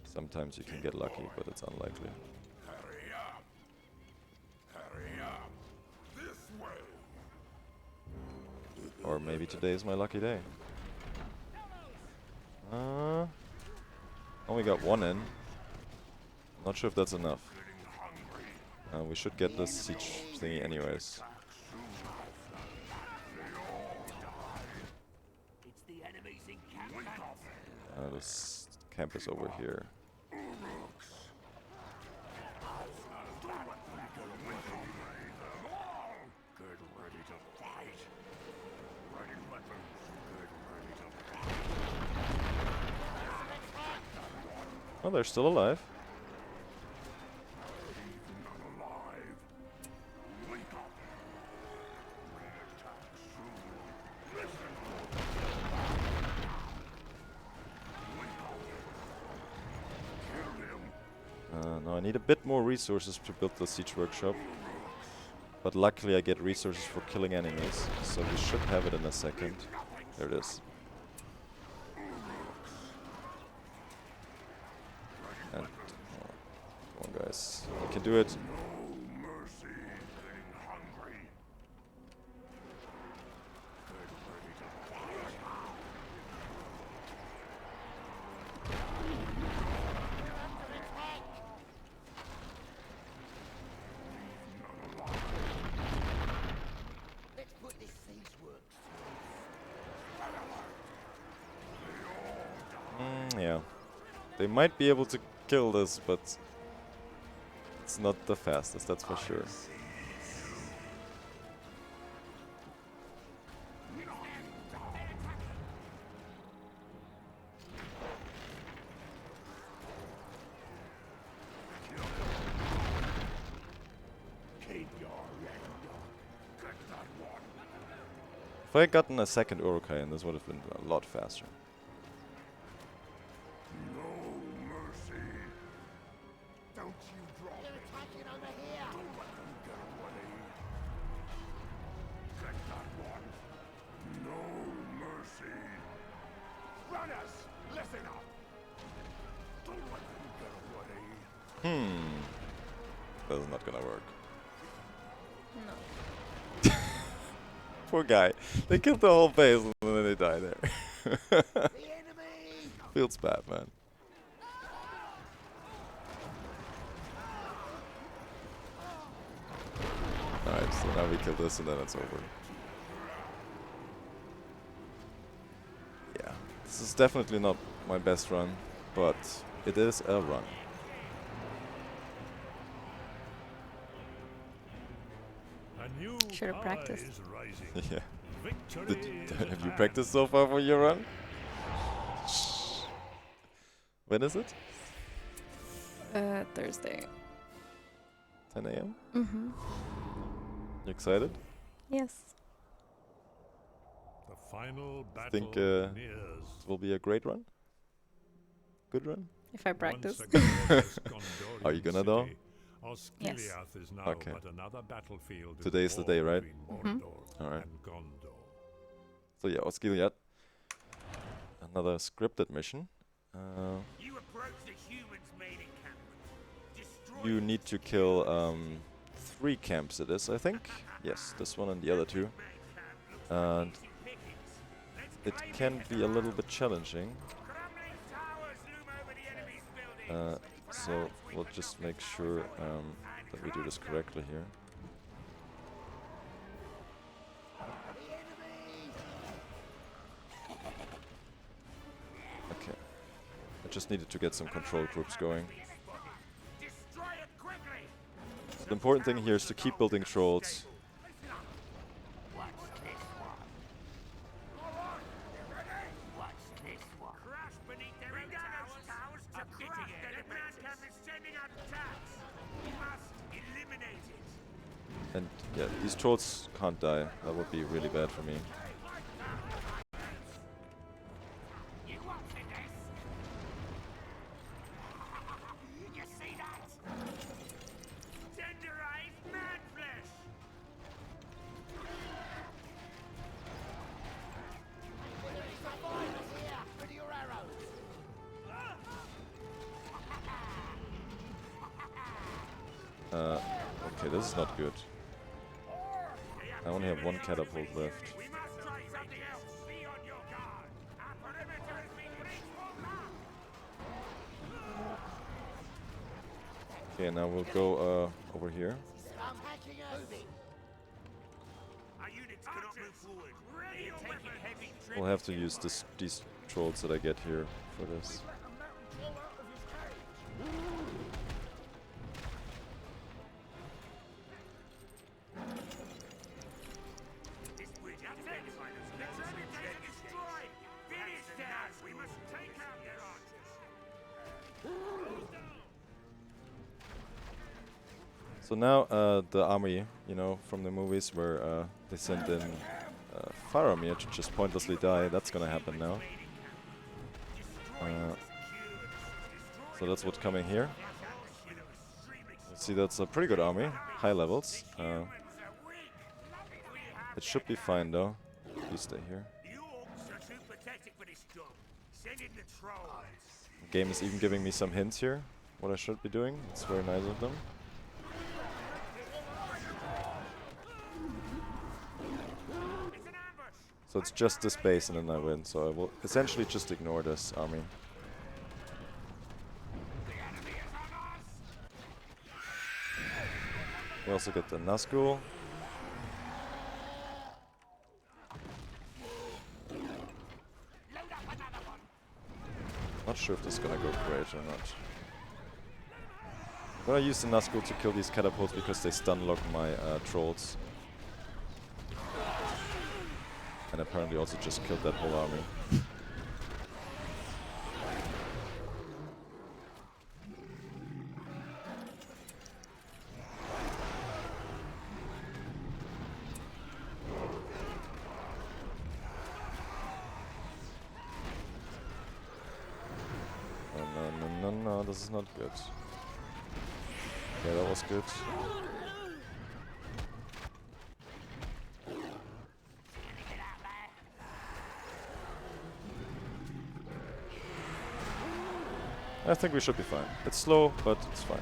Sometimes you can get lucky, but it's unlikely. Hurry up. Hurry up. This way. Or maybe today is my lucky day. Only got 1 in. Not sure if that's enough. We should get this siege thingy anyways. This camp is over here. Oh, they're still alive. Now I need a bit more resources to build the siege workshop. But luckily I get resources for killing enemies, so we should have it in a second. There it is. And come on guys, you can do it. Let's put this siege work. Yeah. They might be able to kill this, but it's not the fastest, that's for sure. If I had gotten a second Urukai, this would have been a lot faster. No mercy. Don't you drop it. They're attacking over here. Don't let them get away. Get that one. No mercy. Runners, listen up. Don't let them get away. That's not gonna work. No. Poor guy. They killed the whole base and then they die there. The enemy. Feels bad, man. Alright, so now we kill this and then it's over. Yeah, this is definitely not my best run, but it is a run. Should have practiced. Yeah. Victory Have you practiced so far for your run? When is it? Thursday. 10 a.m.? Mm-hmm. You excited? Yes. The final battle Think nears. it will be a great run? Good run? If I practice. Are you gonna though? Yes. Is now Okay. but another battlefield in Today is the day, war right? between Mordor Alright. and Gondor. So yeah, Osgiliath. Another scripted mission. You approach the humans' main encampment. Destroy You need to kill 3 camps it is, I think. Yes, this one and the other 2. And it can be a little bit challenging. So we'll just make sure that we do this correctly here. Okay. I just needed to get some control groups going. Destroy it quickly. So the important thing here is to keep building trolls. Watch this one. Alright, you ready? Watch this one. Crash beneath their own towers to crash their defenses. Is sending out attacks. We must eliminate it. And yeah, these trolls can't die. That would be really bad for me. You watching this? You see that? Tenderized man flesh. There is a virus here. Ready your arrows. Okay, this is not good. I only have 1 catapult left. We must try something else. Be on your guard. Our perimeter has been breached from now. Okay, now we'll go over here. I'm hacking over. Our units cannot move forward. They are taking heavy We'll have to use these trolls that I get here for this. This bridge has been destroyed. Finish that. We must take out their archers. So now the army, you know, from the movies where they send in Faramir to just pointlessly die, that's gonna happen now. So that's what's coming here. See, that's a pretty good army, high levels. It should be fine though. Please stay here. The orcs are too pathetic for this job. Send in the trolls. The game is even giving me some hints here, what I should be doing. It's very nice of them. It's an ambush. So it's just this base and then I win. So I will essentially just ignore this army. The enemy is on us. We also get the Nazgul. Load up another one. Not sure if this is gonna go great or not. I'm gonna use the Nazgul to kill these catapults because they stun lock my trolls. And apparently also just killed that whole army. this is not good. Okay, that was good. I think we should be fine. It's slow, but it's fine.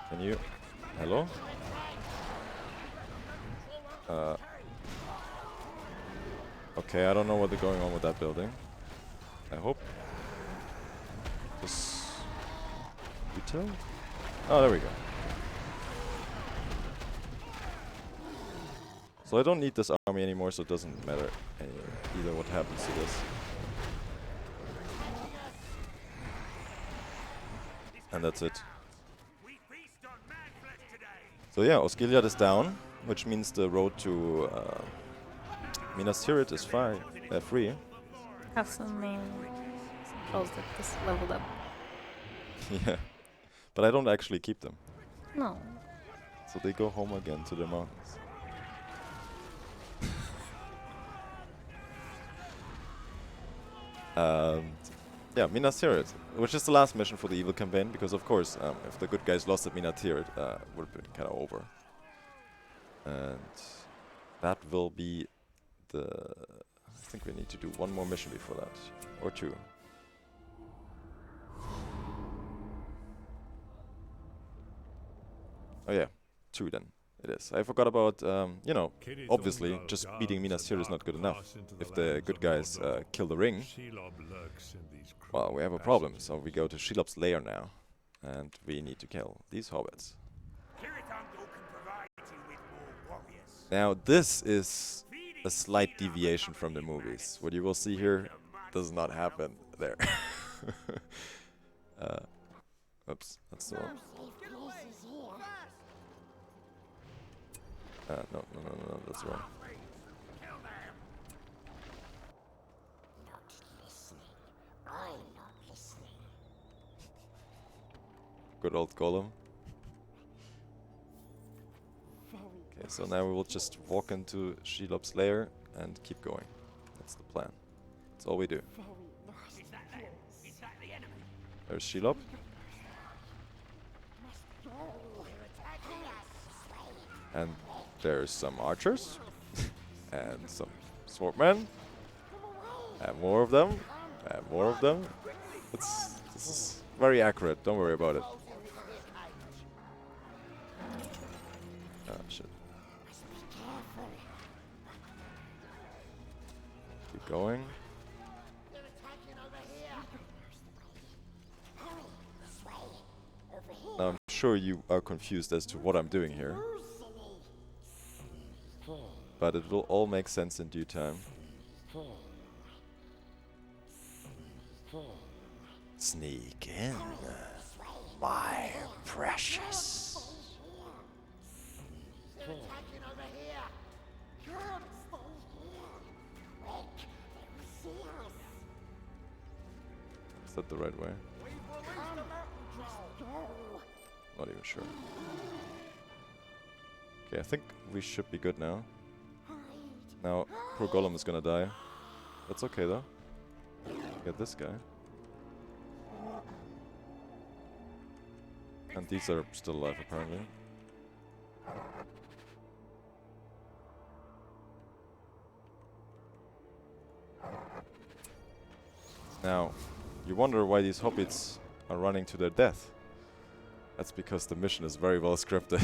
Can you... Hello? Okay, I don't know what's going on with that building. I hope... This... Retail? Oh, there we go. So I don't need this army anymore, so it doesn't matter either what happens to this. And that's it. So yeah, Osgiliath is down, which means the road to Minas Tirith is free. Have some trolls that just leveled up. Yeah, but I don't actually keep them. No. So they go home again to the mountains. Yeah, Minas Tirith, which is the last mission for the evil campaign, because of course, if the good guys lost at Minas Tirith, it would have been kind of over. And that will be the... I think we need to do one more mission before that, or two. Oh yeah, two then. It is. I forgot about, you know, obviously just beating Minas Tirith is not good enough. If the good guys kill the ring, well, we have a problem. So we go to Shelob's lair now, and we need to kill these hobbits. Now this is a slight deviation from the movies. What you will see here does not happen there. Oops, that's the one. No, that's wrong. Good old Gollum. Okay, so now we will just walk into Shelob's lair and keep going. That's the plan. That's all we do. There's Shelob. And there's some archers. And some swordmen. And more of them. And more of them. This is very accurate, don't worry about it. Ah, shit. Keep going. Now I'm sure you are confused as to what I'm doing here. But it will all make sense in due time. Sneak in, my precious. Is that the right way? Not even sure. Okay, I think we should be good now. Now, poor Gollum is gonna die. That's okay though. Get this guy. And these are still alive apparently. Now, you wonder why these hobbits are running to their death. That's because the mission is very well scripted.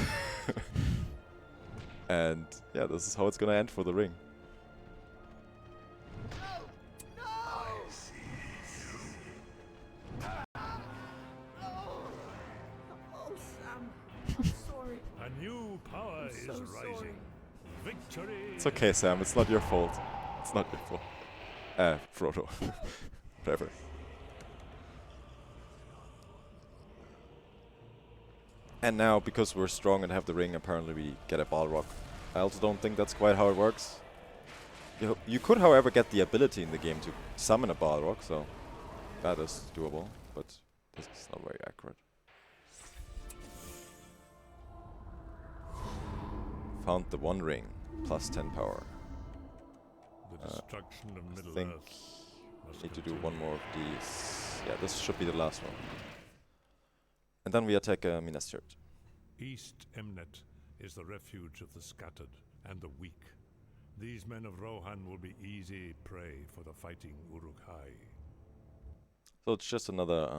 And yeah, this is how it's gonna end for the ring. A new power is rising. Victory. It's okay, Sam. It's not your fault. It's not your fault. Frodo. Whatever. And now, because we're strong and have the ring, apparently we get a Balrog. I also don't think that's quite how it works. You could, however, get the ability in the game to summon a Balrog, so that is doable, but this is not very accurate. Found the One Ring. plus 10 power. The destruction of I Middle think Earth need to do one more of these. Yeah, this should be the last one. And then we attack Minas Tirith. East Emnet is the refuge of the scattered and the weak. These men of Rohan will be easy prey for the fighting Uruk-hai. So it's just another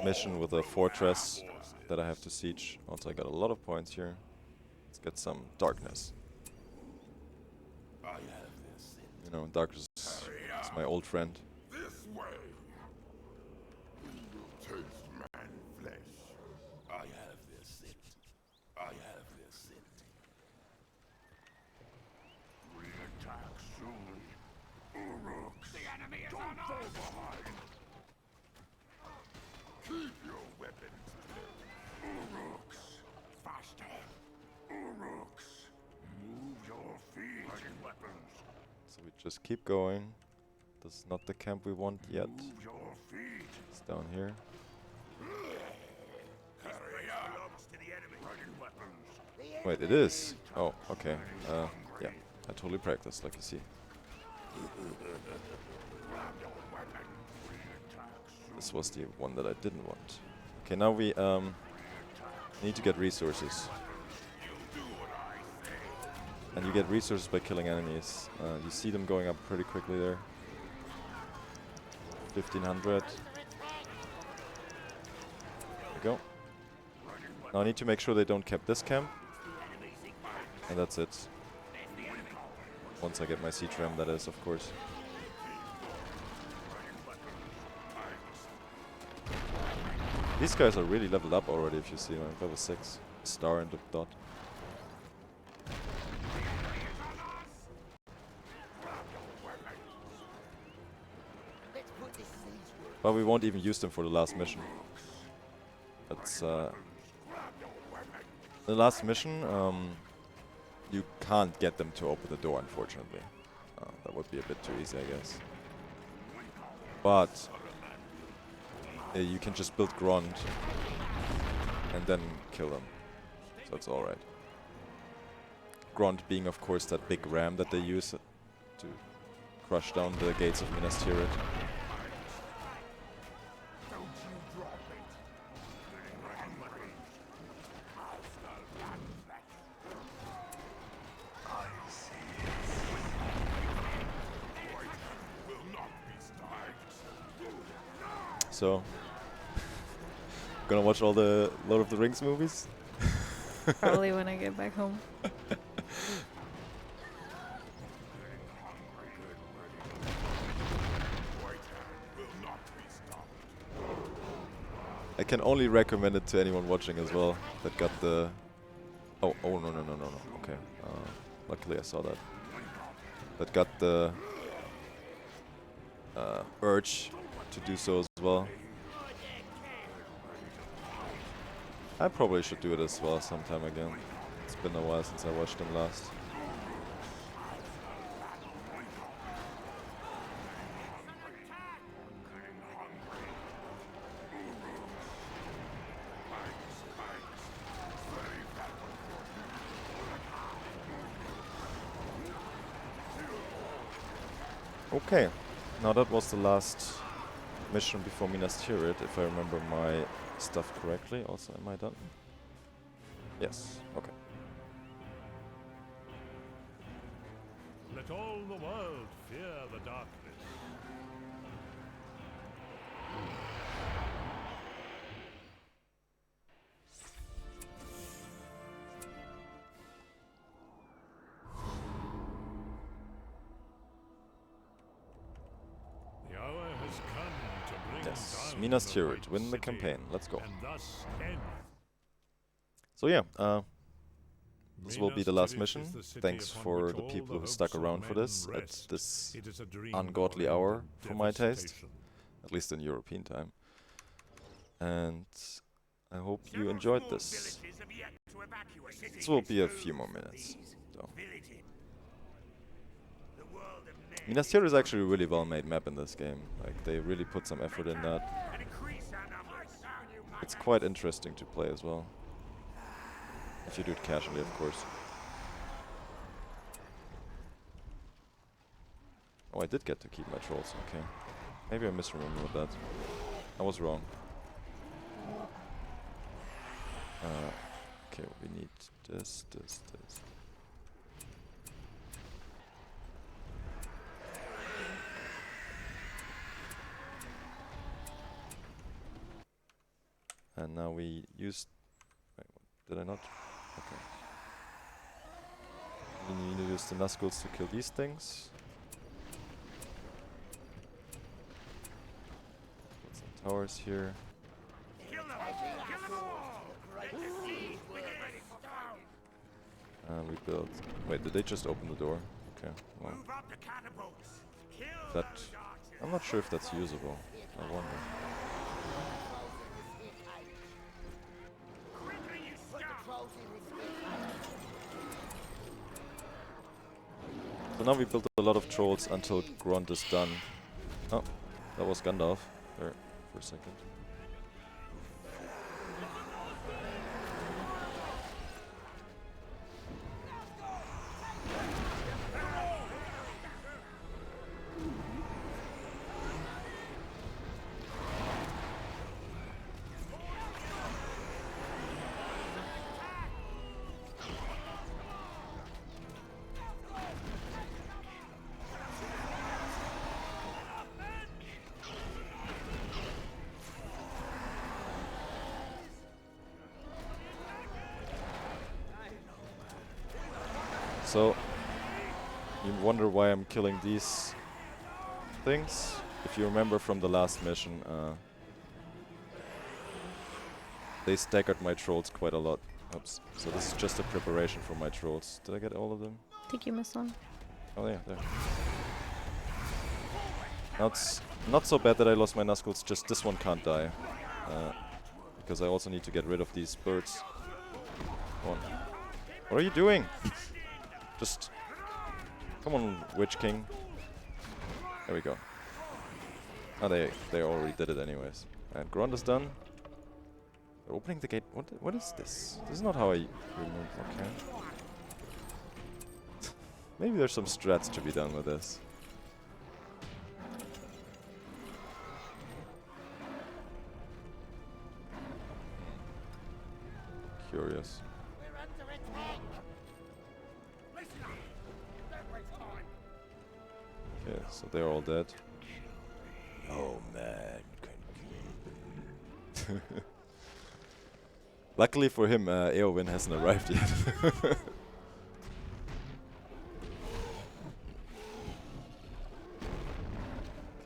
mission with a fortress that I have to siege. Also, I got a lot of points here. Let's get some darkness. You know, darkness is my old friend. This way. We will taste man flesh. I have this. I have this. We attack soon. Uruks. The enemy is on us. Behind. Keep your weapons close. Uruks. Faster. Uruks. Move your feet. Weapons. So we just keep going. This is not the camp we want yet. Move your feet. It's down here. Wait, it is. Oh, okay. Yeah, I totally practiced, like you see. This was the one that I didn't want. Okay, now we need to get resources. And you get resources by killing enemies. You see them going up pretty quickly there. 1500. There we go. Now I need to make sure they don't camp this camp. And that's it. Once I get my siege ram, that is, of course. These guys are really leveled up already, if you see them. Level 6. Star and a dot. But we won't even use them for the last mission. That's the last mission. You can't get them to open the door, unfortunately. That would be a bit too easy, I guess. But you can just build Grond and then kill them. So it's alright. Grond being, of course, that big ram that they use to crush down the gates of Minas Tirith. So, gonna watch all the Lord of the Rings movies? Probably when I get back home. I can only recommend it to anyone watching as well that got the... Oh, no. Okay. Luckily I saw that. That got the urge to do so as well. I probably should do it as well sometime again. It's been a while since I watched them last. Okay, now that was the last mission before Minas Tirith, if I remember my stuff correctly. Also, am I done? Yes, okay. Let all the world fear the darkness. The hour has come to bring Yes, down Minas the Tirith, White win the City, campaign. Let's go. and thus end. So yeah, this will be the last Minas Tirith mission. is the city Thanks upon for which the all people who hopes stuck of around for men this at rest. this It is a dream ungodly of hour ending for my taste, devastation. at least in European time. And I hope you enjoyed this. This will be a few more minutes. So. Minas Tirith is actually a really well made map in this game. Like, they really put some effort in that. It's quite interesting to play as well. If you do it casually, of course. Oh, I did get to keep my trolls, okay. Maybe I misremembered that. I was wrong. Okay, we need this. And now we used... Wait, did I not? Okay. We need to use the Nazguls to kill these things. Put some towers here. And we built... Wait, did they just open the door? Okay, well... That... I'm not sure if that's usable. I wonder. So now we built a lot of trolls until Grunt is done. Oh, that was Gandalf there for a second. So, you wonder why I'm killing these things? If you remember from the last mission, they staggered my trolls quite a lot. Oops. So this is just a preparation for my trolls. Did I get all of them? I think you missed one. Oh yeah, there. Now it's not so bad that I lost my Nazguls, just this one can't die. Because I also need to get rid of these birds. Come on. What are you doing? Just... Come on, Witch King. There we go. Oh, they already did it anyways. And Grunt is done. They're opening the gate. What is this? This is not how I remove. Okay. Maybe there's some strats to be done with this. Curious. Okay, so they're all dead. Oh man. Luckily for him, Eowyn hasn't arrived yet.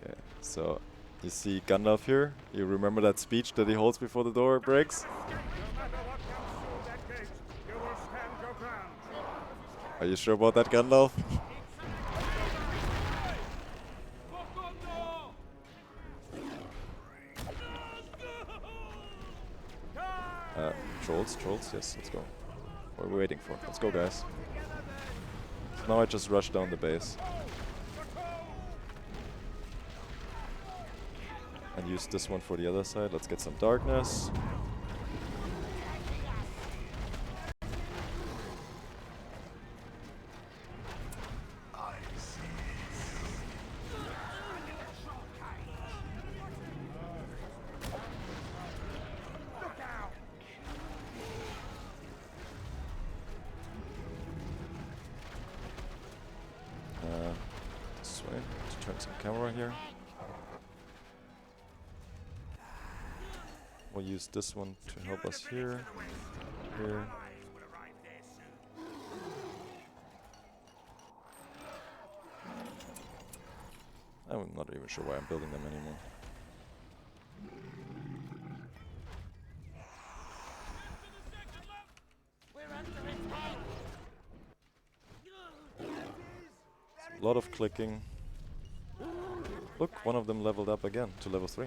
Okay, so you see Gandalf here. You remember that speech that he holds before the door breaks? Are you sure about that, Gandalf? Trolls, yes, let's go. What are we waiting for? Let's go, guys. So now I just rush down the base. And use this one for the other side. Let's get some darkness. This way, to turn some camera here. We'll use this one to help us here. Here. I'm not even sure why I'm building them anymore. A lot of clicking. Look, one of them leveled up again to level 3.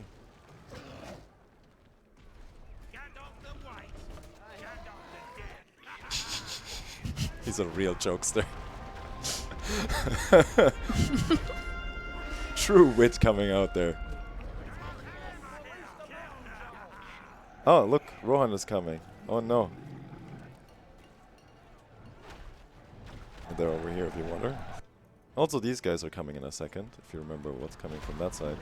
He's a real jokester. True wit coming out there. Oh, look, Rohan is coming. Oh no. They're over here if you wonder. Also, these guys are coming in a second, if you remember what's coming from that side.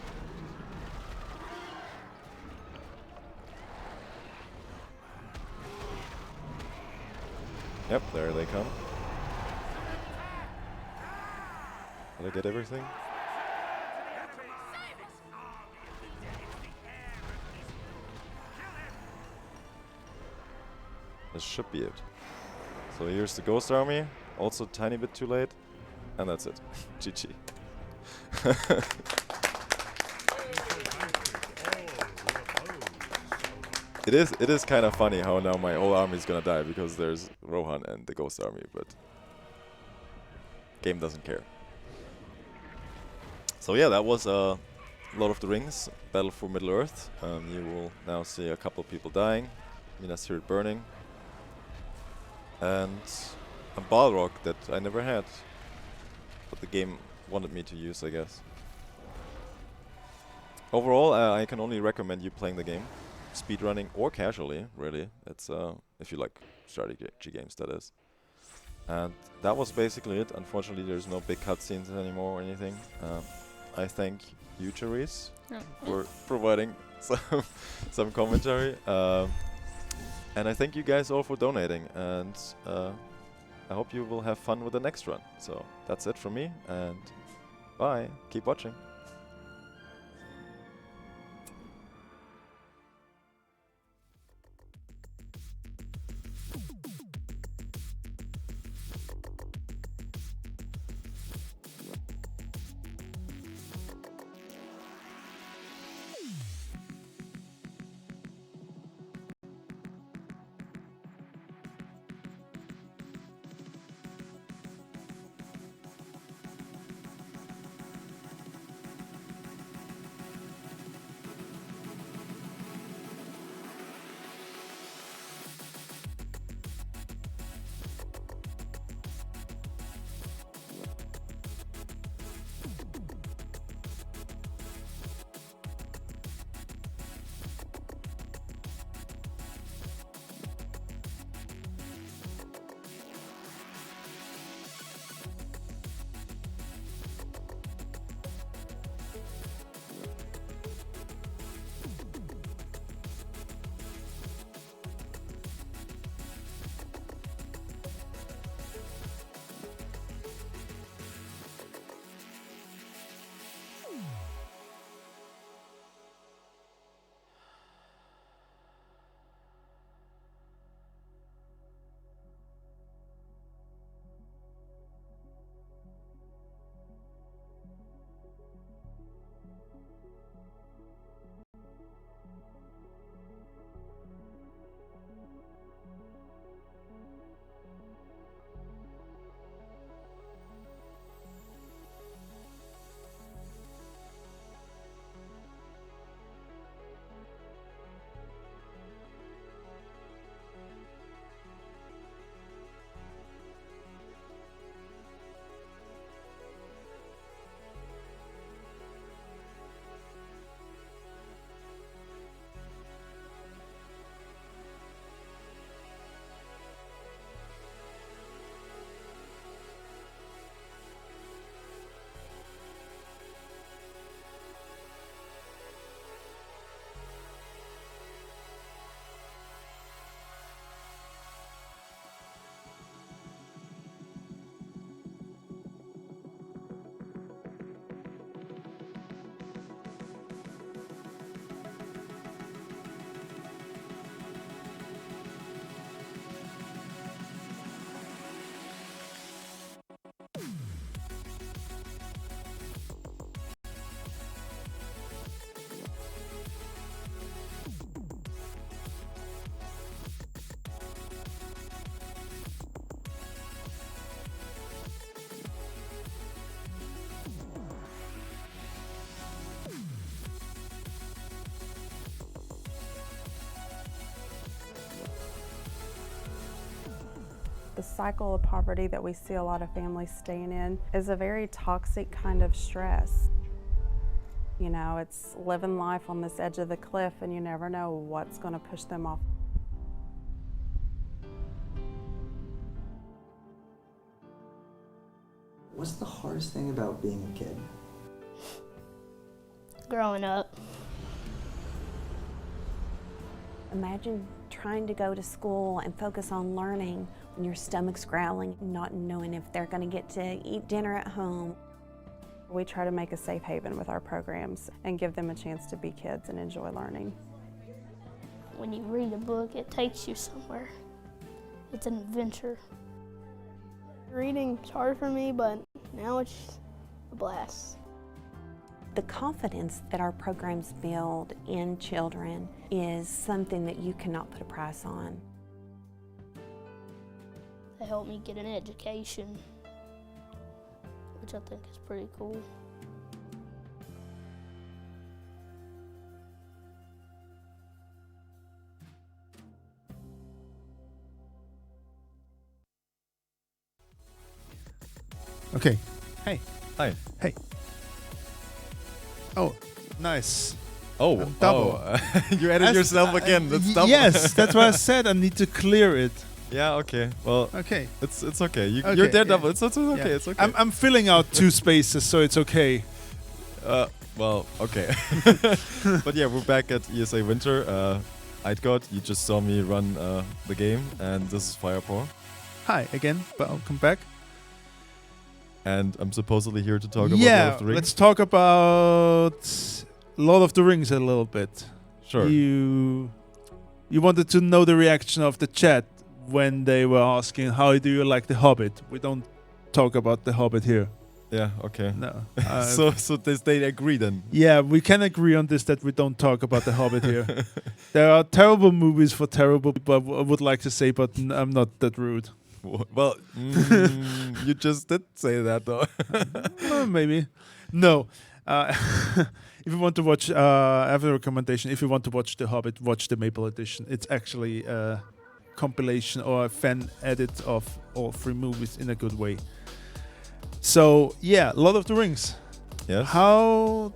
Yep, there they come. Did I get everything? This should be it. So here's the Ghost Army, also a tiny bit too late, and that's it. GG. It is kind of funny how now my whole army is gonna die because there's Rohan and the Ghost Army, but game doesn't care. So yeah, that was Lord of the Rings, Battle for Middle-earth. You will now see a couple people dying, Minas Tirith burning, and a Balrog that I never had, but the game wanted me to use, I guess. Overall, I can only recommend you playing the game, speedrunning or casually, really. It's if you like strategy games, that is. And that was basically it. Unfortunately, there's no big cutscenes anymore or anything. I thank you, Therese, for providing some commentary. And I thank you guys all for donating. And I hope you will have fun with the next run. So that's it from me. And bye. Keep watching. The cycle of poverty that we see a lot of families staying in is a very toxic kind of stress. You know, it's living life on this edge of the cliff and you never know what's going to push them off. What's the hardest thing about being a kid? Growing up. Imagine trying to go to school and focus on learning when your stomach's growling, not knowing if they're going to get to eat dinner at home. We try to make a safe haven with our programs and give them a chance to be kids and enjoy learning. When you read a book, it takes you somewhere. It's an adventure. Reading's hard for me, but now it's a blast. The confidence that our programs build in children is something that you cannot put a price on. They help me get an education, which I think is pretty cool. Okay. Hey. Hi. Hey. Oh, nice. Oh, I'm double. You added yourself again. That's double. Yes, that's why I said I need to clear it. Yeah. Okay. Well. Okay. It's okay. Okay, You're there yeah. double. It's okay. Yeah. It's okay. I'm filling out 2 spaces, so it's okay. Well. Okay. But yeah, we're back at ESA Winter. eidgod, you just saw me run the game, and this is Firepaw. Hi again. Welcome back. And I'm supposedly here to talk about Lord of the Rings. Let's talk about Lord of the Rings a little bit. Sure. You wanted to know the reaction of the chat when they were asking, how do you like The Hobbit? We don't talk about The Hobbit here. Yeah, okay. No. So they agree then? Yeah, we can agree on this that we don't talk about The Hobbit here. There are terrible movies for terrible people, I would like to say, but I'm not that rude. Well, you just did say that though. Maybe. No. If you want to watch, I have a recommendation. If you want to watch The Hobbit, watch the Maple Edition. It's actually a compilation or a fan edit of all 3 movies in a good way. So, yeah, Lord of the Rings. Yes. How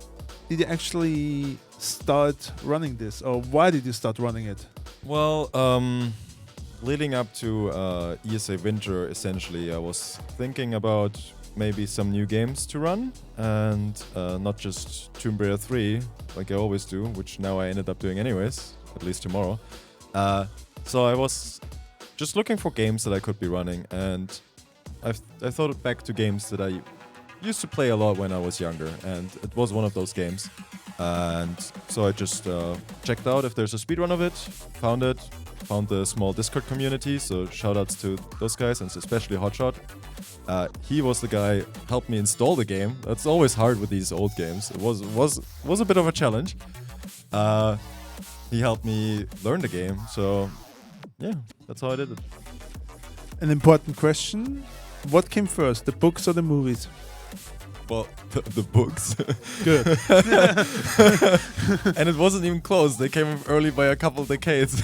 did you actually start running this? Or why did you start running it? Well, leading up to ESA Winter, essentially, I was thinking about maybe some new games to run, and not just Tomb Raider 3, like I always do, which now I ended up doing anyways, at least tomorrow. So I was just looking for games that I could be running, and I thought back to games that I used to play a lot when I was younger, and it was one of those games. And so I just checked out if there's a speedrun of it, found the small Discord community, so shoutouts to those guys, and especially Hotshot. He was the guy helped me install the game. That's always hard with these old games. It was a bit of a challenge. He helped me learn the game, so yeah, that's how I did it. An important question. What came first, the books or the movies? Well, the books. Good. And it wasn't even close. They came early by a couple decades.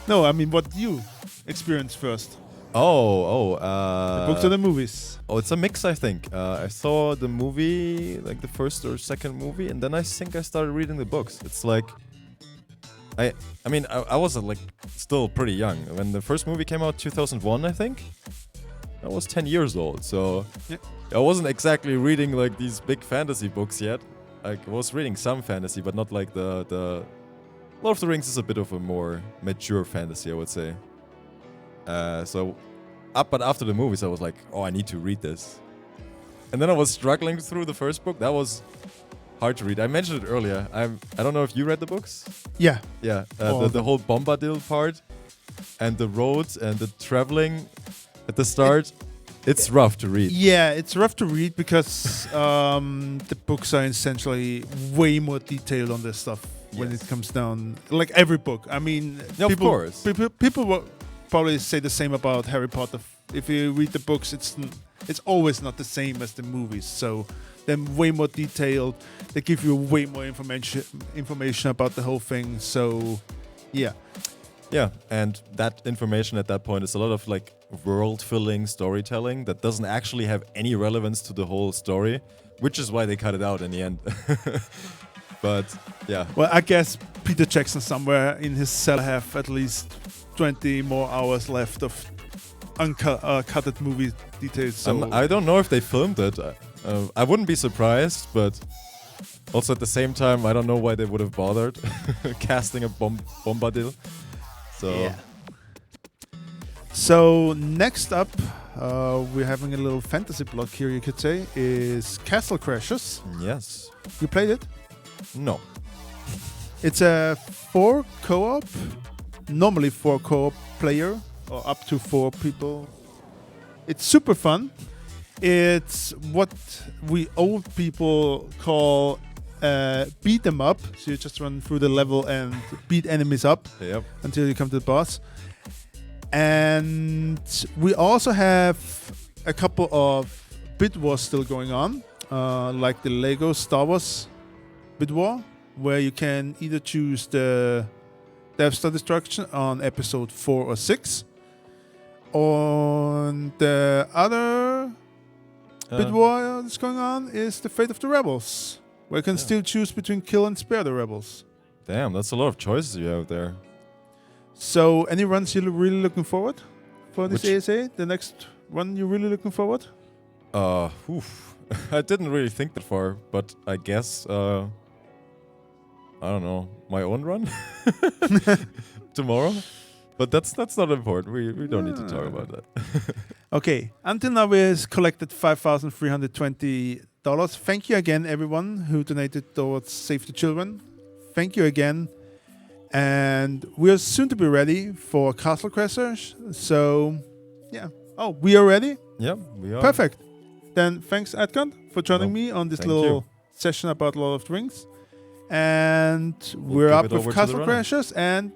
No, I mean, what you experienced first? The books or the movies? Oh, it's a mix, I think. I saw the movie, like the first or second movie, and then I think I started reading the books. It's like, I was like still pretty young when the first movie came out, 2001, I think. I was 10 years old, so yeah. I wasn't exactly reading like these big fantasy books yet. I was reading some fantasy, but not like the Lord of the Rings is a bit of a more mature fantasy, I would say. But after the movies, I was like, oh, I need to read this. And then I was struggling through the first book. That was hard to read. I mentioned it earlier. I don't know if you read the books. Yeah. Yeah. The whole Bombadil part and the roads and the traveling at the start. It's rough to read. Yeah, it's rough to read because the books are essentially way more detailed on this stuff when it comes down. Like every book. I mean, of course. People will probably say the same about Harry Potter. If you read the books, it's always not the same as the movies. So they're way more detailed. They give you way more information about the whole thing. So, yeah. Yeah, and that information at that point is a lot of like world-filling storytelling that doesn't actually have any relevance to the whole story, which is why they cut it out in the end. But yeah. Well, I guess Peter Jackson somewhere in his cell have at least 20 more hours left of uncutted movie details. So I don't know if they filmed it. I wouldn't be surprised, but also at the same time, I don't know why they would have bothered casting a Bombadil. So yeah. So next up, we're having a little fantasy block here, you could say, is Castle Crashers. yes, You played it? no, It's a 4 co-op, normally 4 co-op player, or up to 4 people. It's super fun. It's what we old people call beat 'em up. So you just run through the level and beat enemies up yep, until you come to the boss. And we also have a couple of bid wars still going on, like the Lego Star Wars bid war, where you can either choose the Death Star Destruction on episode 4 or 6. On the other bid war that's going on is the Fate of the Rebels, where you can still choose between kill and spare the rebels. damn, that's a lot of choices you have there. So, any runs you're really looking forward for this Which- ASA? The next one you're really looking forward? Oof. I didn't really think that far, but I guess I don't know, my own run tomorrow. But that's not important. We don't need to talk about that. Okay, until now we've collected $5,320. Thank you again, everyone who donated towards Save the Children. Thank you again. And we're soon to be ready for Castle Crashers. So, yeah. Oh, we are ready? Yeah, we are. Perfect. Then thanks, eidgod, for joining No, me on this thank little you. session about Lord of the Rings. And We'll we're give up it with over to the Castle runner. Crashers and